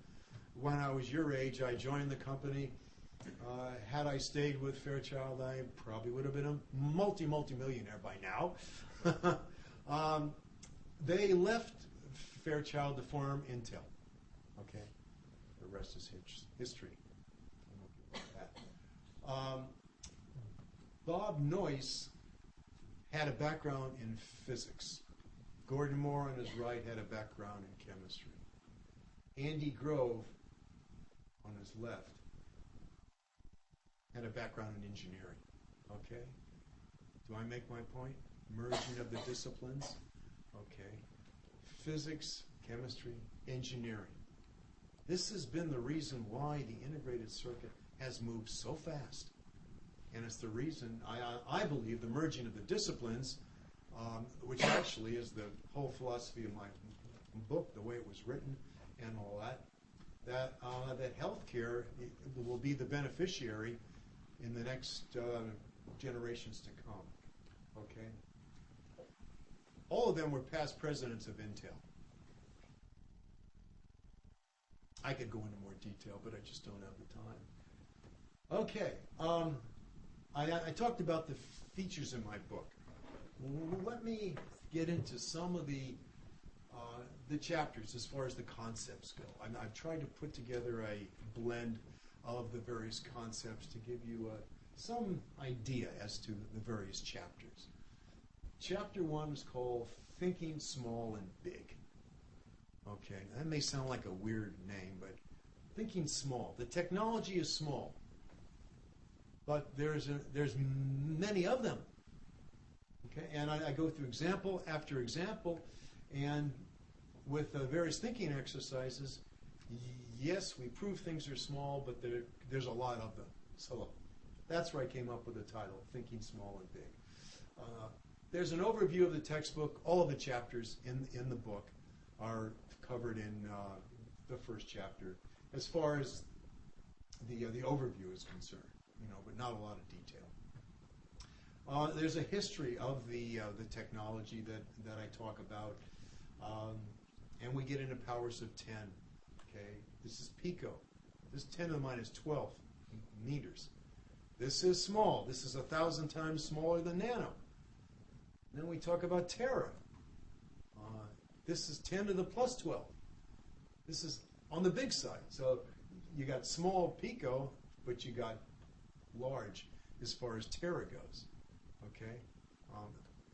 When I was your age, I joined the company. Had I stayed with Fairchild, I probably would have been a multi-millionaire by now. They left Fairchild to form Intel. Okay, the rest is history. Bob Noyce had a background in physics. Gordon Moore on his right had a background in chemistry. Andy Grove on his left had a background in engineering. Okay? Do I make my point? Merging of the disciplines. Okay. Physics, chemistry, engineering. This has been the reason why the integrated circuit has moved so fast. And it's the reason, I believe, the merging of the disciplines, which actually is the whole philosophy of my book, the way it was written and all that, that healthcare will be the beneficiary in the next generations to come. Okay? All of them were past presidents of Intel. I could go into more detail, but I just don't have the time. Okay. I talked about the features in my book. Let me get into some of the chapters as far as the concepts go. I've tried to put together a blend of the various concepts to give you some idea as to the various chapters. Chapter 1 is called Thinking Small and Big. Okay, that may sound like a weird name, but thinking small. The technology is small, but there's many of them. Okay, and I go through example after example, and with various thinking exercises, yes, we prove things are small, but there's a lot of them. So that's where I came up with the title, Thinking Small and Big. There's an overview of the textbook. All of the chapters in the book are covered in the first chapter, as far as the overview is concerned, but not a lot of detail. There's a history of the technology that I talk about, and we get into powers of 10. Okay, this is pico. This 10 to the minus 12 meters. This is small. This is 1,000 times smaller than nano. Then we talk about tera. This is 10 to the plus 12. This is on the big side. So you got small pico, but you got large as far as tera goes. Okay,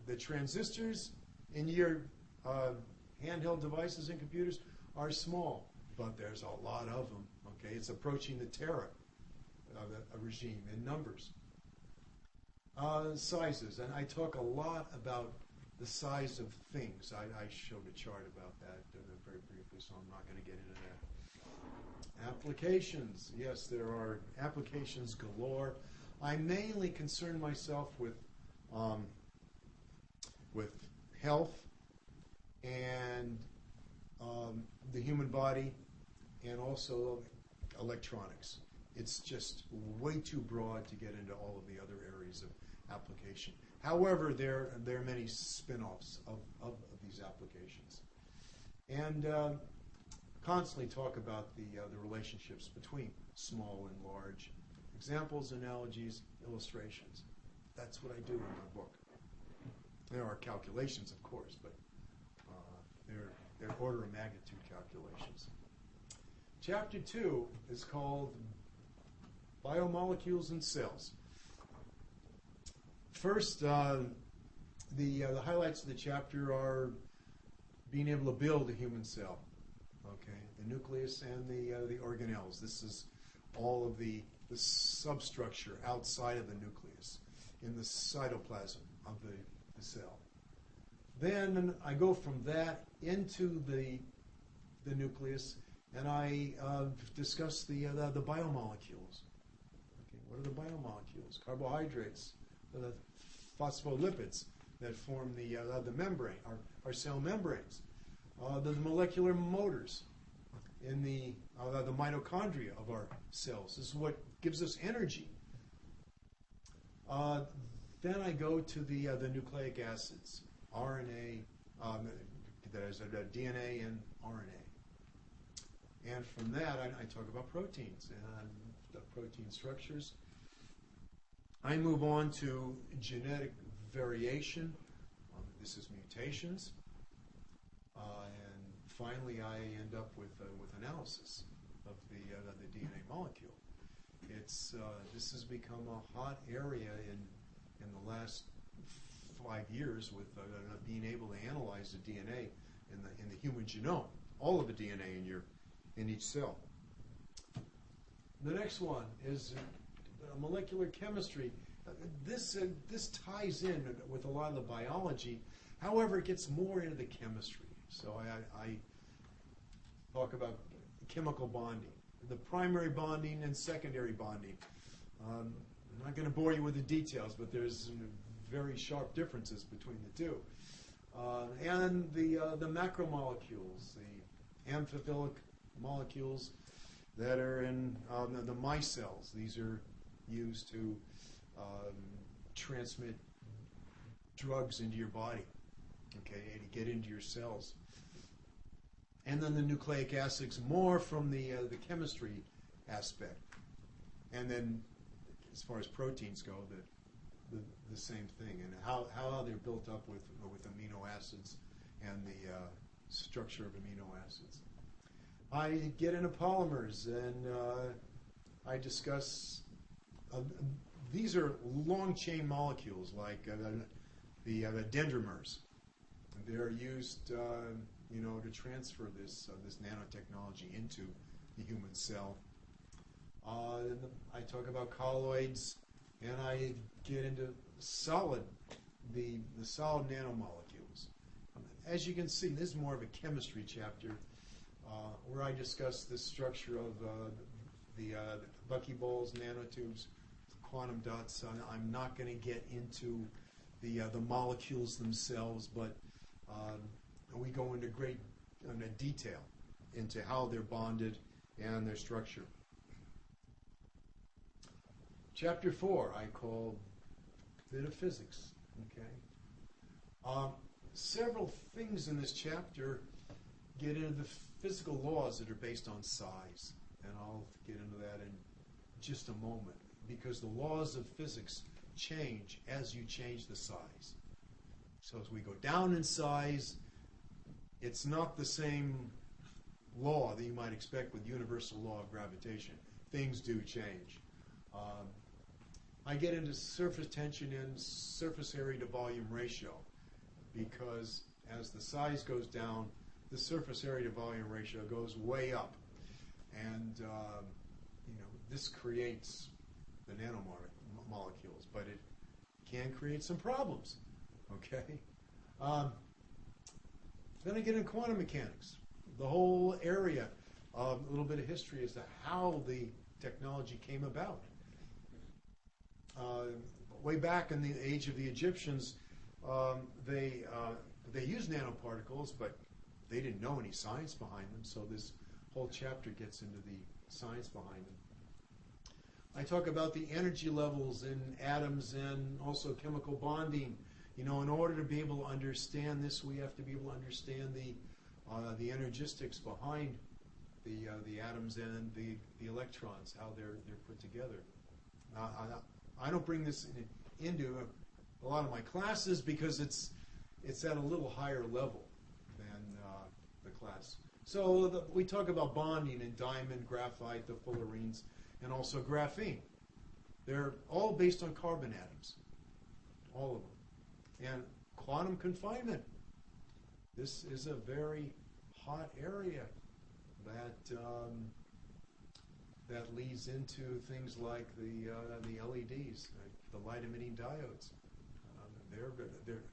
the transistors in your handheld devices and computers are small, but there's a lot of them. Okay, it's approaching the tera regime in numbers. Sizes, and I talk a lot about the size of things. I showed a chart about that very briefly, so I'm not going to get into that. Applications, yes, there are applications galore. I mainly concern myself with health and the human body, and also electronics. It's just way too broad to get into all of the other areas of application. However, there are many spin-offs of these applications. And constantly talk about the relationships between small and large. Examples, analogies, illustrations. That's what I do in my book. There are calculations, of course, but they're order of magnitude calculations. Chapter 2 is called biomolecules and cells. First, the highlights of the chapter are being able to build a human cell. Okay, the nucleus and the organelles. This is all of the substructure outside of the nucleus in the cytoplasm of the cell. Then I go from that into the nucleus, and I discuss the biomolecules. Okay, what are the biomolecules? Carbohydrates, the phospholipids that form the membrane, our cell membranes, the molecular motors in the mitochondria of our cells. This is what gives us energy. Then I go to the nucleic acids, RNA, that is DNA and RNA. And from that, I talk about proteins and the protein structures. I move on to genetic variation. This is mutations. And finally, I end up with analysis of the DNA molecule. This has become a hot area in the last 5 years with being able to analyze the DNA in the human genome, all of the DNA in each cell. The next one is molecular chemistry. This ties in with a lot of the biology. However, it gets more into the chemistry. So I talk about chemical bonding, the primary bonding and secondary bonding. I'm not going to bore you with the details, but there's very sharp differences between the two. And the macromolecules, the amphiphilic molecules that are in the micelles. These are used to transmit drugs into your body, okay, and to get into your cells. And then the nucleic acids, more from the chemistry aspect. And then, as far as proteins go, the same thing, and how they're built up with amino acids and the structure of amino acids. I get into polymers, and I discuss. These are long chain molecules like the dendrimers. They're used, to transfer this nanotechnology into the human cell. I talk about colloids, and I get into the solid nanomolecules. As you can see, this is more of a chemistry chapter where I discuss the structure of the buckyballs, nanotubes, quantum dots. I'm not going to get into the molecules themselves, but we go into great detail into how they're bonded and their structure. Chapter 4 I call Bit of Physics. Okay. Several things in this chapter get into the physical laws that are based on size, and I'll get into that in just a moment, because the laws of physics change as you change the size. So as we go down in size, it's not the same law that you might expect with universal law of gravitation. Things do change. I get into surface tension and surface area to volume ratio, because as the size goes down, the surface area to volume ratio goes way up. And this creates the nanomolecules, but it can create some problems. Okay. Then I get into quantum mechanics, the whole area, a little bit of history as to how the technology came about. Way back in the age of the Egyptians, they used nanoparticles, but they didn't know any science behind them, so this whole chapter gets into the science behind them. I talk about the energy levels in atoms and also chemical bonding. In order to be able to understand this, we have to be able to understand the energistics behind the atoms and the electrons, how they're put together. I don't bring this into a lot of my classes because it's at a little higher level than the class. So we talk about bonding in diamond, graphite, the fullerenes, and also graphene. They're all based on carbon atoms, all of them. And quantum confinement. This is a very hot area that that leads into things like the LEDs, the light-emitting diodes. They're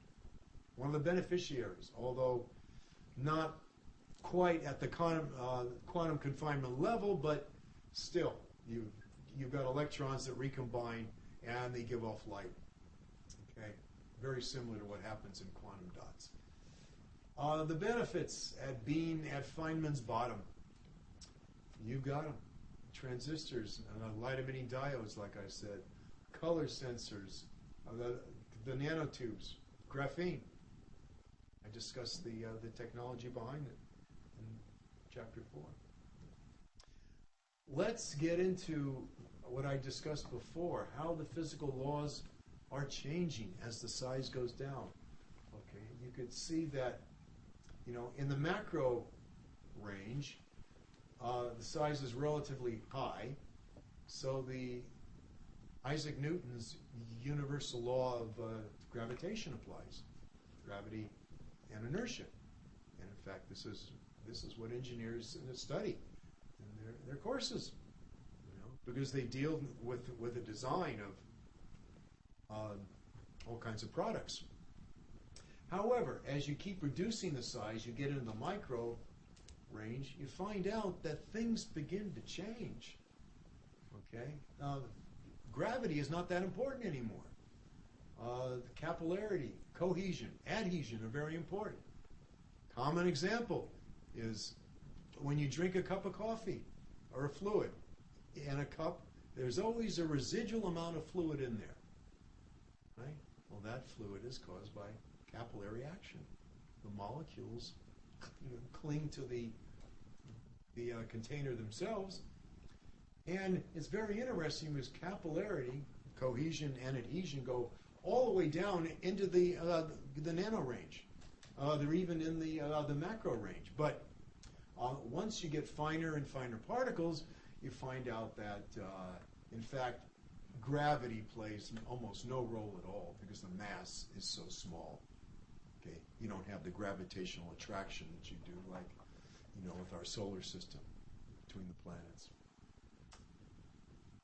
one of the beneficiaries, although not quite at the quantum confinement level, but still, you've got electrons that recombine and they give off light. Okay, very similar to what happens in quantum dots. The benefits at being at Feynman's bottom. You've got them. Transistors, light-emitting diodes, like I said, color sensors, the nanotubes, graphene. I discussed the technology behind it in Chapter 4. Let's get into what I discussed before, how the physical laws are changing as the size goes down. Okay, you could see that, in the macro range, the size is relatively high, so the Isaac Newton's universal law of gravitation applies, gravity and inertia. And in fact, this is what engineers study in their courses, because they deal with the design of all kinds of products. However, as you keep reducing the size, you get into the micro range, you find out that things begin to change. Okay? Gravity is not that important anymore. Capillarity, cohesion, adhesion are very important. Common example is when you drink a cup of coffee or a fluid. In a cup, there's always a residual amount of fluid in there. Right? Well, that fluid is caused by capillary action. The molecules cling to the container themselves, and it's very interesting because capillarity, cohesion, and adhesion go all the way down into the nano range. They're even in the macro range. But once you get finer and finer particles, you find out that, in fact, gravity plays almost no role at all because the mass is so small. Okay, you don't have the gravitational attraction that you do, like, with our solar system between the planets.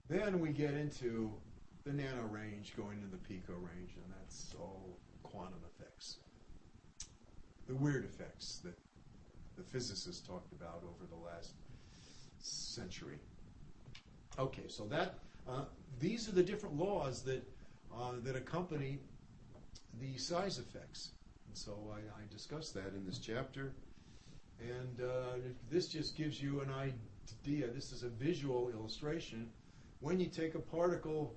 Then we get into the nano range, going into the pico range, and that's all quantum effects. The weird effects that the physicists talked about over the last century. Okay, so these are the different laws that accompany the size effects. And so I discussed that in this chapter. And this just gives you an idea. This is a visual illustration. When you take a particle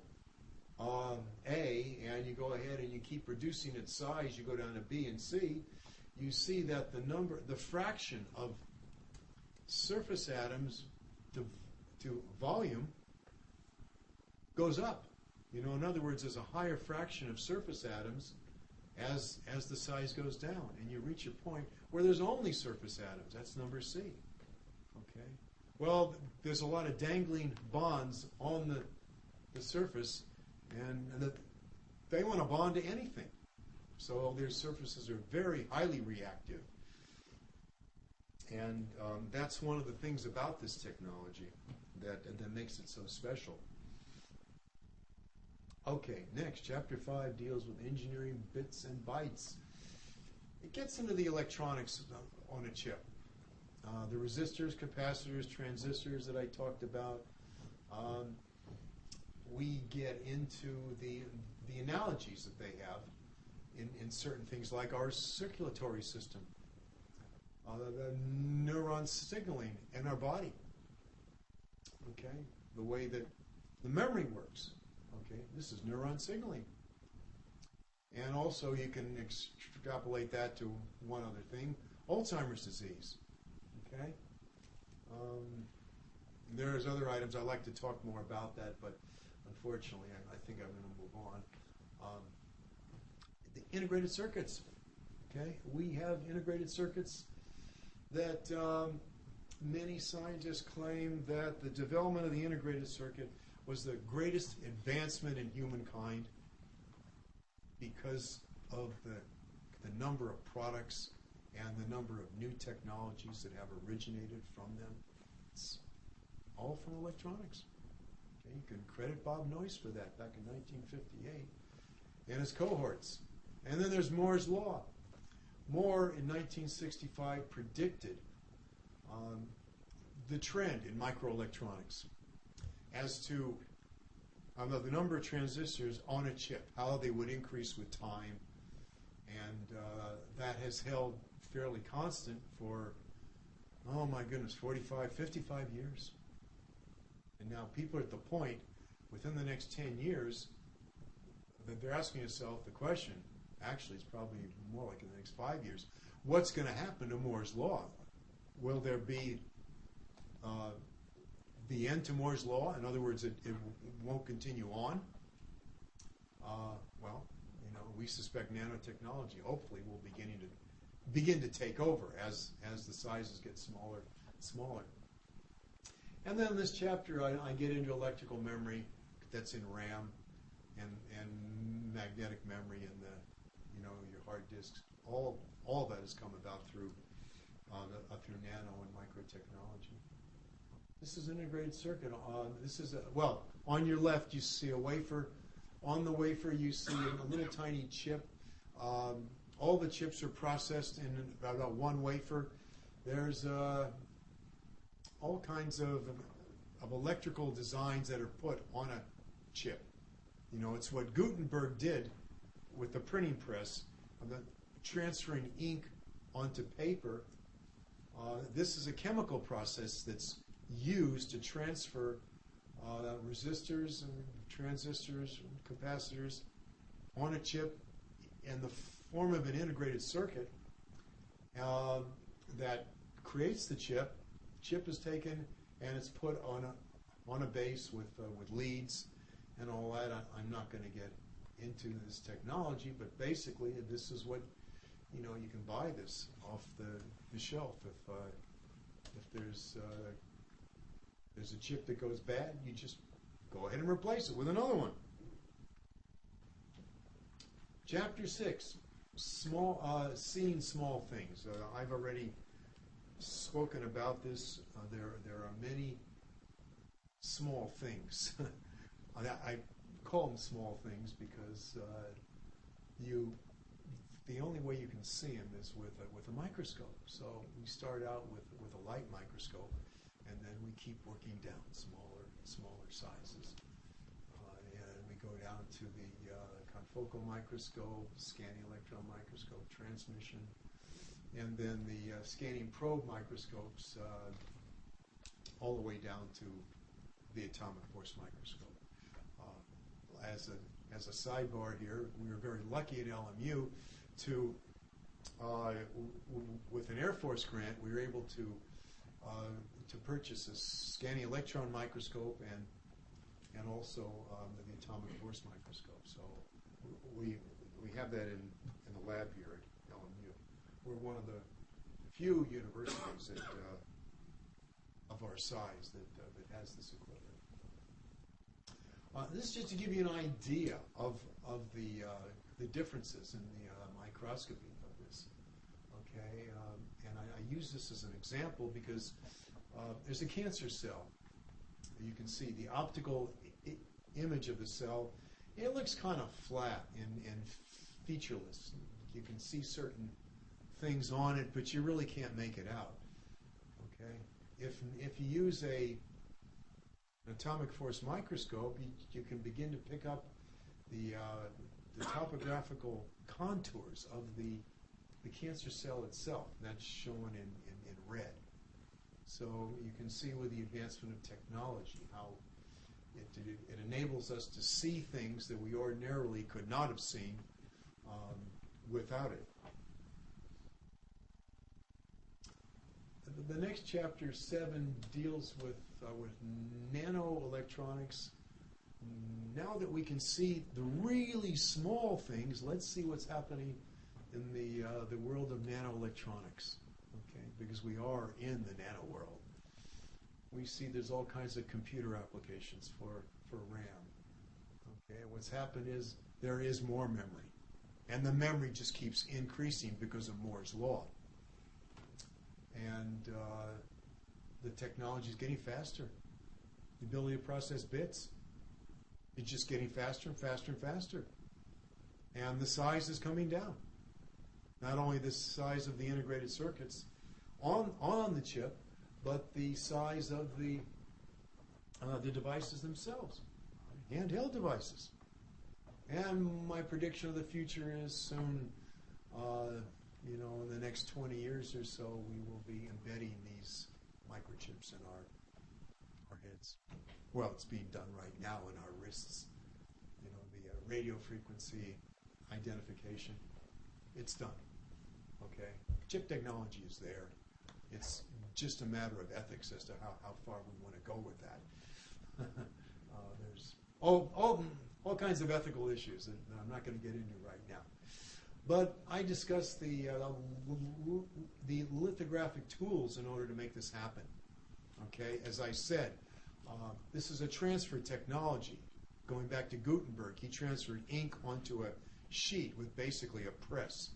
A and you go ahead and you keep reducing its size, you go down to B and C, you see that the fraction of surface atoms to volume goes up. In other words, there's a higher fraction of surface atoms as the size goes down, and you reach a point where there's only surface atoms. That's number C. Okay. Well, there's a lot of dangling bonds on the surface, and they want to bond to anything. So their surfaces are very highly reactive. And that's one of the things about this technology that makes it so special. Okay, next, Chapter 5 deals with engineering bits and bytes. It gets into the electronics on a chip. The resistors, capacitors, transistors that I talked about. We get into the analogies that they have in certain things like our circulatory system, the neuron signaling in our body. Okay, the way that the memory works. Okay, this is neuron signaling. And also you can extrapolate that to one other thing, Alzheimer's disease. Okay? There's other items. I'd like to talk more about that, but unfortunately I think I'm going to move on. The integrated circuits. Okay? We have integrated circuits that many scientists claim that the development of the integrated circuit was the greatest advancement in humankind because of the number of products and the number of new technologies that have originated from them. It's all from electronics. Okay, you can credit Bob Noyce for that back in 1958 and his cohorts. And then there's Moore's Law. Moore in 1965 predicted the trend in microelectronics as to the number of transistors on a chip, how they would increase with time, and that has held fairly constant for, oh my goodness, 45, 55 years. And now people are at the point, within the next 10 years, that they're asking themselves the question, actually it's probably more like in the next 5 years, what's going to happen to Moore's Law? Will there be the end to Moore's Law? In other words, it won't continue on? Well, we suspect nanotechnology hopefully will begin to take over as the sizes get smaller and smaller. And then in this chapter, I get into electrical memory that's in RAM and magnetic memory and your hard disks. All that has come about through nano and microtechnology. This is an integrated circuit. On your left you see a wafer. On the wafer you see a little tiny chip. All the chips are processed in about one wafer. There's all kinds of electrical designs that are put on a chip. It's what Gutenberg did with the printing press, transferring ink onto paper. This is a chemical process that's used to transfer resistors and transistors and capacitors on a chip in the form of an integrated circuit that creates the chip. Chip is taken and it's put on a base with leads and all that. I'm not going to get into this technology, but basically this is what you can buy this off the shelf. If there's a chip that goes bad, you just go ahead and replace it with another one. Chapter 6, seeing small things. I've already spoken about this. There are many small things. I call them small things because the only way you can see them is with a microscope. So we start out with a light microscope, and then we keep working down smaller sizes. And we go down to the confocal microscope, scanning electron microscope, transmission, and then the scanning probe microscopes all the way down to the atomic force microscope. As a sidebar here, we were very lucky at LMU to, with an Air Force grant, we were able to purchase a scanning electron microscope and also the atomic force microscope. So we have that in the lab here at LMU. We're one of the few universities that, of our size that has this equipment. This is just to give you an idea of the differences in the microscopy of this. Okay, and I use this as an example because there's a cancer cell. You can see the optical image of the cell. It looks kind of flat and featureless. You can see certain things on it, but you really can't make it out. Okay, if you use an atomic force microscope, you can begin to pick up the topographical contours of the cancer cell itself. That's shown in red. So you can see with the advancement of technology how it enables us to see things that we ordinarily could not have seen without it. The next chapter 7 deals with nanoelectronics. Now that we can see the really small things, let's see what's happening in the world of nanoelectronics. Okay, because we are in the nano world. We see there's all kinds of computer applications for for RAM. Okay, what's happened is there is more memory. And the memory just keeps increasing because of Moore's law. And the technology is getting faster. The ability to process bits is just getting faster and faster and faster. And the size is coming down. Not only the size of the integrated circuits on the chip, but the size of the devices themselves, handheld devices. And my prediction of the future is soon, in the next 20 years or so, we will be embedding these microchips in our heads. Well, it's being done right now in our wrists. The radio frequency identification, it's done. Okay, chip technology is there. It's just a matter of ethics as to how far we want to go with that. There's all kinds of ethical issues that I'm not going to get into right now. But I discussed the lithographic tools in order to make this happen. Okay, as I said, this is a transfer technology. Going back to Gutenberg, he transferred ink onto a sheet with basically a press,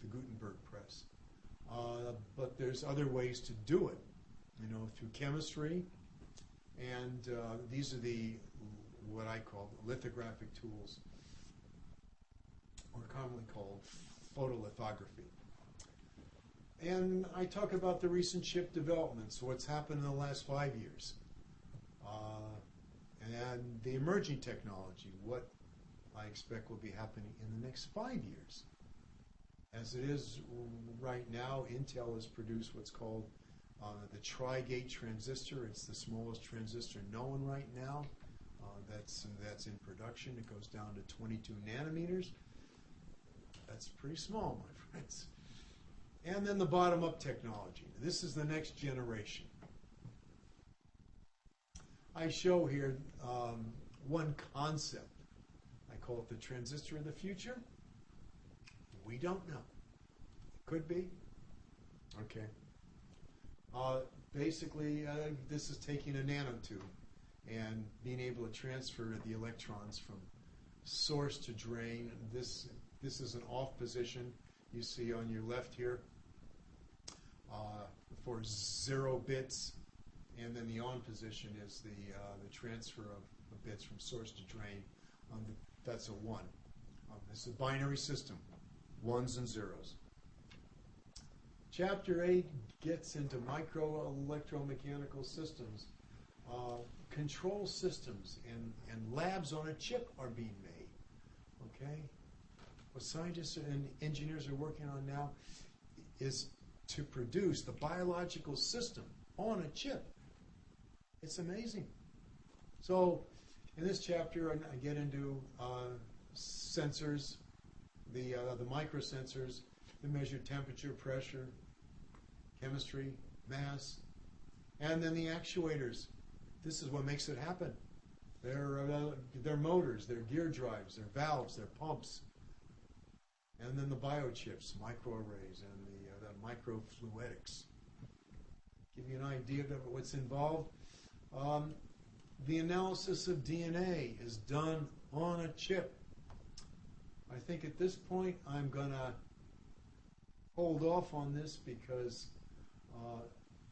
the Gutenberg press. But there's other ways to do it, through chemistry. And these are what I call lithographic tools, or commonly called photolithography. And I talk about the recent chip developments, what's happened in the last 5 years, and the emerging technology, what I expect will be happening in the next 5 years. As it is right now, Intel has produced what's called the tri-gate transistor. It's the smallest transistor known right now. That's in production. It goes down to 22 nanometers. That's pretty small, my friends. And then the bottom-up technology. This is the next generation. I show here one concept. I call it the transistor of the future. We don't know. It could be. Okay. Basically, this is taking a nanotube and being able to transfer the electrons from source to drain. This is an off position you see on your left here for 0 bits, and then the on position is the transfer of bits from source to drain. That's a 1. This is a binary system, 1s and 0s. Chapter 8 gets into micro-electromechanical systems. Control systems and labs on a chip are being made. Okay? What scientists and engineers are working on now is to produce the biological system on a chip. It's amazing. So, in this chapter, I get into sensors, the microsensors that measure temperature, pressure, chemistry, mass, and then the actuators. This is what makes it happen. Their motors, their gear drives, their valves, their pumps, and then the biochips, microarrays, and the microfluidics. Give you an idea of what's involved. The analysis of DNA is done on a chip. I think at this point I'm going to hold off on this because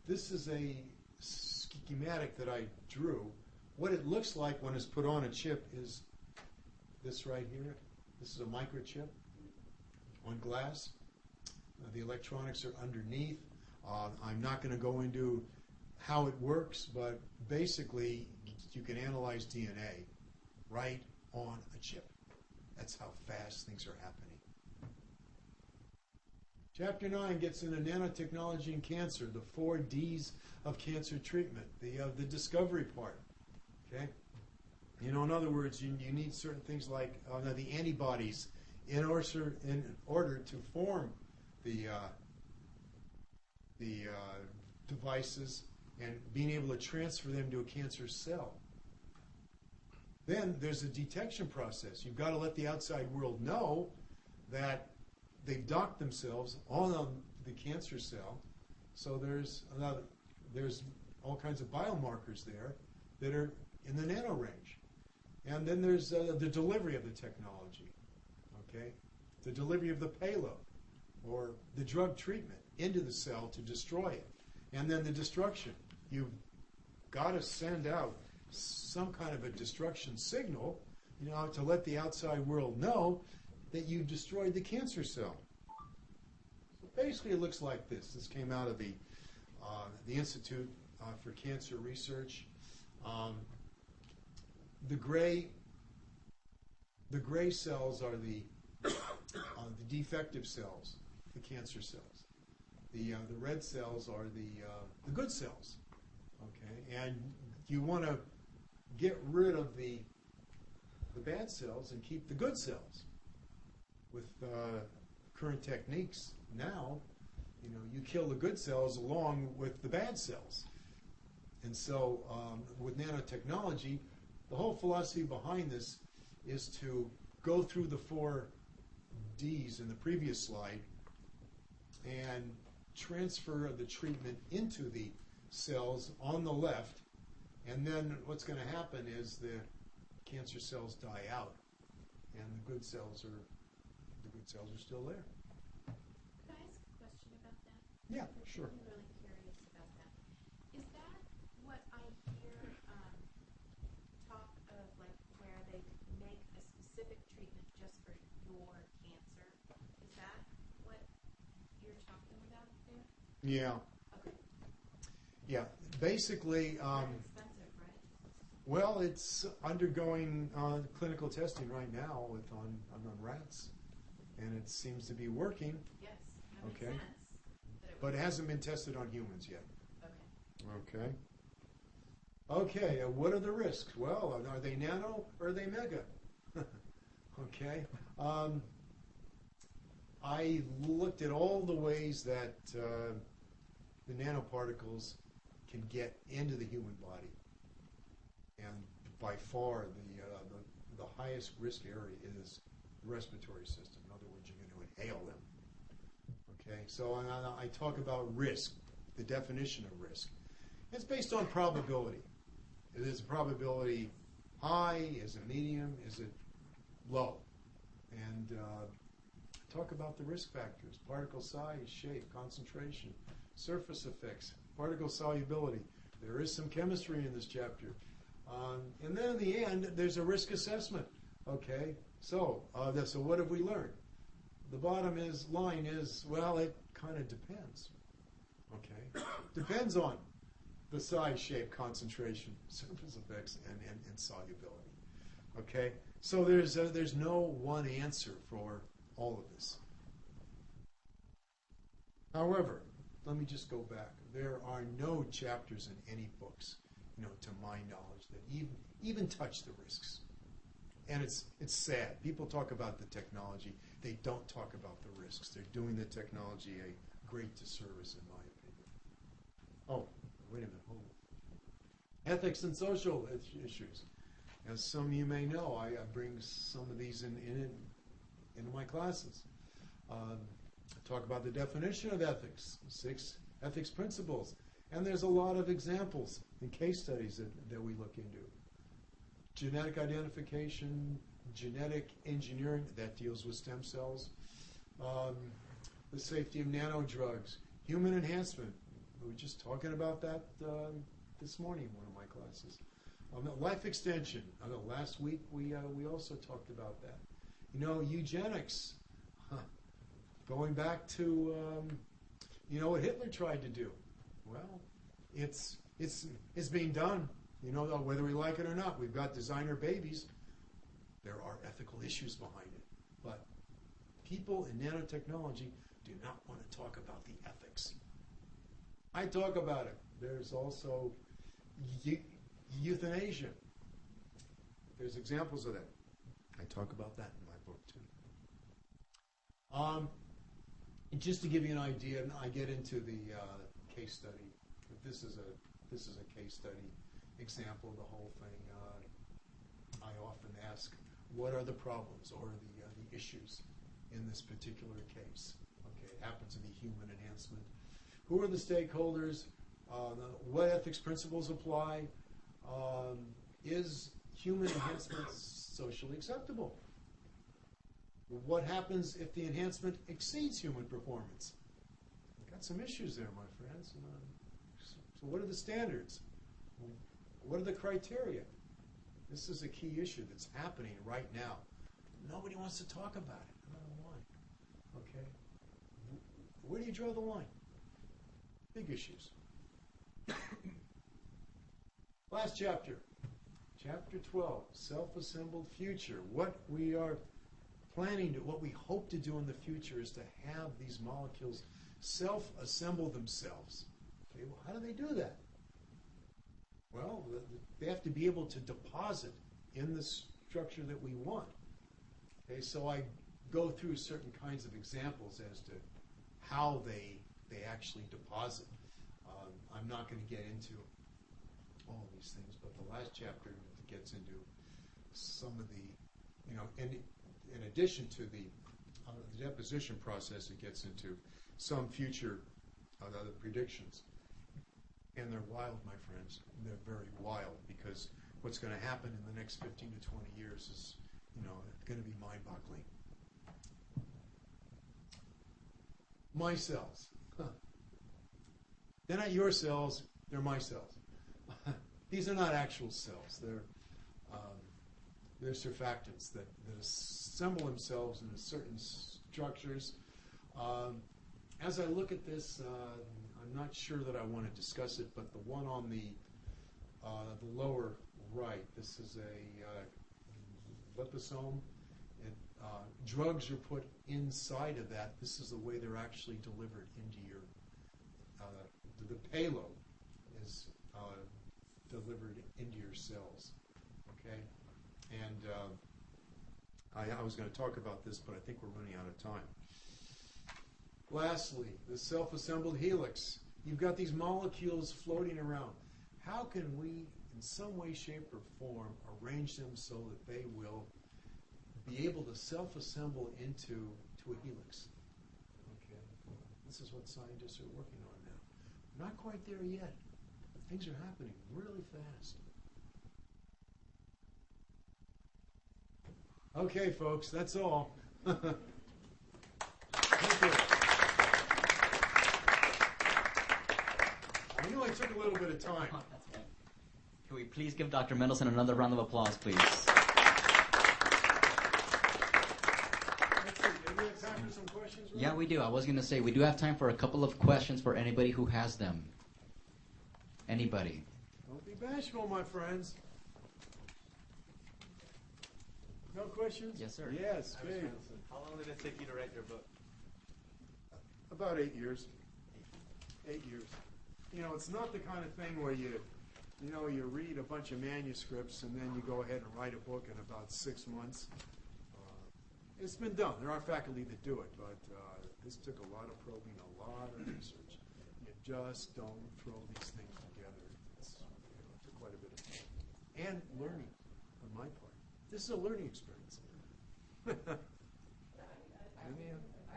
this is a schematic that I drew. What it looks like when it's put on a chip is this right here. This is a microchip on glass. The electronics are underneath. I'm not going to go into how it works, but basically you can analyze DNA right on a chip. That's how fast things are happening. Chapter 9 gets into nanotechnology and cancer, the 4 Ds of cancer treatment, the discovery part. Okay? In other words, you need certain things like the antibodies in order to form the devices and being able to transfer them to a cancer cell. Then there's a detection process. You've got to let the outside world know that they've docked themselves on the cancer cell. So there's all kinds of biomarkers there that are in the nano range. And then there's the delivery of the technology, okay? The delivery of the payload or the drug treatment into the cell to destroy it. And then the destruction. You've got to send out some kind of a destruction signal, to let the outside world know that you've destroyed the cancer cell. So basically it looks like this. This came out of the Institute for Cancer Research. The gray cells are the defective cells, the cancer cells. The red cells are the good cells. Okay, and you want to get rid of the bad cells and keep the good cells. With current techniques now, you kill the good cells along with the bad cells. And so with nanotechnology, the whole philosophy behind this is to go through the 4 Ds in the previous slide and transfer the treatment into the cells on the left, and then what's going to happen is the cancer cells die out, and the good cells are still there. Could I ask a question about that? Yeah, sure. I'm really curious about that. Is that what I hear talk of, like where they make a specific treatment just for your cancer? Is that what you're talking about there? Yeah. Okay. Yeah. Basically, Expensive, right? well, it's undergoing clinical testing right now on rats, and it seems to be working. Yes, that makes Okay. sense. But it hasn't been tested on humans yet. Okay. Okay. Okay, what are the risks? Well, are they nano or are they mega? Okay. I looked at all the ways that the nanoparticles can get into the human body. And by far, the highest risk area is the respiratory system. In other words, you're going to inhale them. Okay, so I talk about risk, the definition of risk. It's based on probability. Is the probability high? Is it medium? Is it low? And talk about the risk factors: particle size, shape, concentration, surface effects, particle solubility. There is some chemistry in this chapter. And then in the end, there's a risk assessment. Okay, so what have we learned? The bottom line is, well, it kind of depends. Okay, depends on the size, shape, concentration, surface effects, and solubility. Okay, so there's no one answer for all of this. However, let me just go back. There are no chapters in any books, to my knowledge, that even touch the risks. And it's sad. People talk about the technology. They don't talk about the risks. They're doing the technology a great disservice, in my opinion. Oh, wait a minute. Hold on. Ethics and social issues. As some of you may know, I bring some of these into my classes. I talk about the definition of ethics, 6 ethics principles. And there's a lot of examples and case studies that we look into. Genetic identification, genetic engineering, that deals with stem cells. The safety of nanodrugs, human enhancement. We were just talking about that this morning in one of my classes. Life extension. Last week we also talked about that. Eugenics. Going back to what Hitler tried to do. Well, it's being done. Whether we like it or not. We've got designer babies. There are ethical issues behind it. But people in nanotechnology do not want to talk about the ethics. I talk about it. There's also euthanasia. There's examples of that. I talk about that in my book too. Just to give you an idea, I get into the case study. This is a case study example of the whole thing. I often ask, what are the problems or the issues in this particular case? Okay, it happens to be human enhancement. Who are the stakeholders? What ethics principles apply? is human enhancement socially acceptable? What happens if the enhancement exceeds human performance? We've got some issues there, my friends. So what are the standards? What are the criteria? This is a key issue that's happening right now. Nobody wants to talk about it. I don't know why. Okay? Where do you draw the line? Big issues. Last chapter. Chapter 12, Self-Assembled Future. What we are planning to, what we hope to do in the future is to have these molecules self-assemble themselves. Okay, well, how do they do that? Well, they have to be able to deposit in the structure that we want. Okay, so I go through certain kinds of examples as to how they actually deposit. I'm not going to get into all these things, but the last chapter gets into some of the, in addition to the deposition process, it gets into some future other predictions. And they're wild, my friends. They're very wild, because what's going to happen in the next 15 to 20 years is, going to be mind-boggling. My cells. They're not your cells, they're my cells. These are not actual cells. They're surfactants that assemble themselves into certain structures. As I look at this, I'm not sure that I want to discuss it, but the one on the lower right, this is a liposome. Drugs are put inside of that. This is the way they're actually delivered into your, the payload is delivered into your cells, okay? And I was going to talk about this, but I think we're running out of time. Lastly, the self-assembled helix. You've got these molecules floating around. How can we, in some way, shape, or form, arrange them so that they will be able to self-assemble into a helix? Okay, this is what scientists are working on now. Not quite there yet, but things are happening really fast. Okay, folks, that's all. Thank you. I knew I took a little bit of time. That's right. Can we please give Dr. Mendelson another round of applause, please? Let's see, do we have time for some questions? Rob? Yeah, we do. I was going to say, we do have time for a couple of questions for anybody who has them. Anybody? Don't be bashful, my friends. No questions? Yes, sir. Yes, Dave. How long did it take you to write your book? About 8 years. 8 years. It's not the kind of thing where you read a bunch of manuscripts and then you go ahead and write a book in about 6 months. It's been done. There are faculty that do it, but this took a lot of probing, a lot of research. You just don't throw these things together. It took quite a bit of time. And learning on my part. This is a learning experience.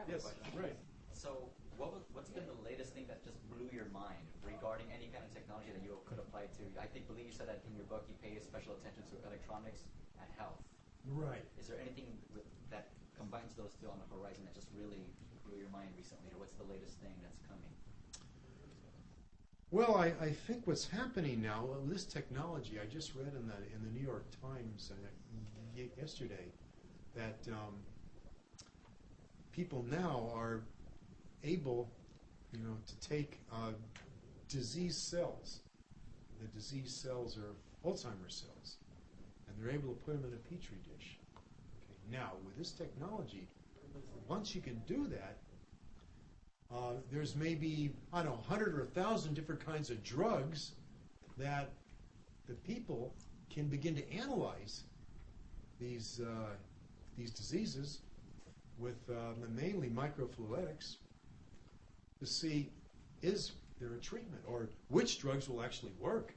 Yes, right. So what's been the latest thing that just blew your mind regarding any kind of technology that you could apply to? I believe you said that in your book you pay special attention to electronics and health. Right. Is there anything that combines those two on the horizon that just really blew your mind recently, or what's the latest thing that's coming? Well, I think what's happening now, this technology, I just read in the New York Times yesterday that people now are able, to take disease cells. The disease cells are Alzheimer's cells, and they're able to put them in a petri dish. Okay. Now, with this technology, once you can do that, there's maybe, 100 or 1,000 different kinds of drugs that the people can begin to analyze these diseases with mainly microfluidics to see, is there a treatment, or which drugs will actually work.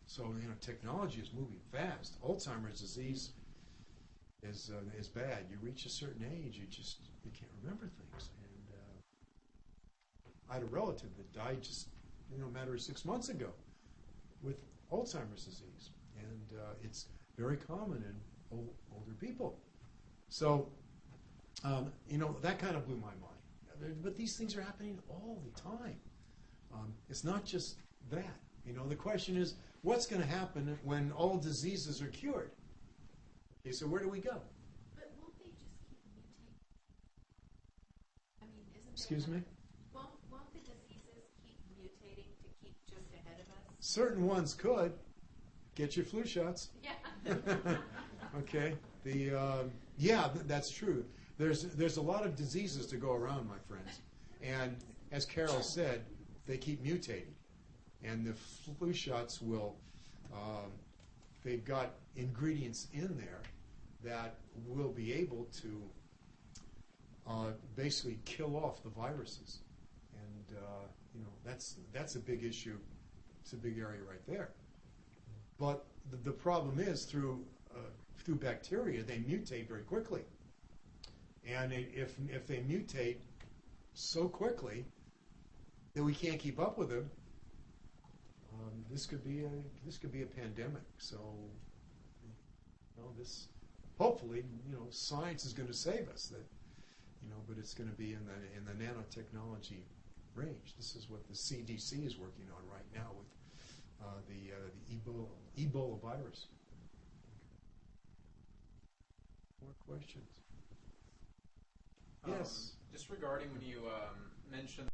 So, technology is moving fast. Alzheimer's disease is bad. You reach a certain age, you can't remember things. And I had a relative that died just, a matter of 6 months ago with Alzheimer's disease. and it's very common in older people. So, that kind of blew my mind. But these things are happening all the time. It's not just that. The question is, what's going to happen when all diseases are cured? Okay, so where do we go? But won't they just keep mutating? I mean, isn't there Excuse me? Won't the diseases keep mutating to keep just ahead of us? Certain ones could. Get your flu shots. Yeah. Okay. That's true. There's a lot of diseases to go around, my friends, and as Carol said, they keep mutating, and the flu shots will. They've got ingredients in there that will be able to basically kill off the viruses, and that's a big issue. It's a big area right there. But the problem is through bacteria, they mutate very quickly. And if they mutate so quickly that we can't keep up with them, this could be a pandemic. So, this hopefully science is going to save us. But it's going to be in the nanotechnology range. This is what the CDC is working on right now with the Ebola virus. More questions? Yes. Just regarding when you mentioned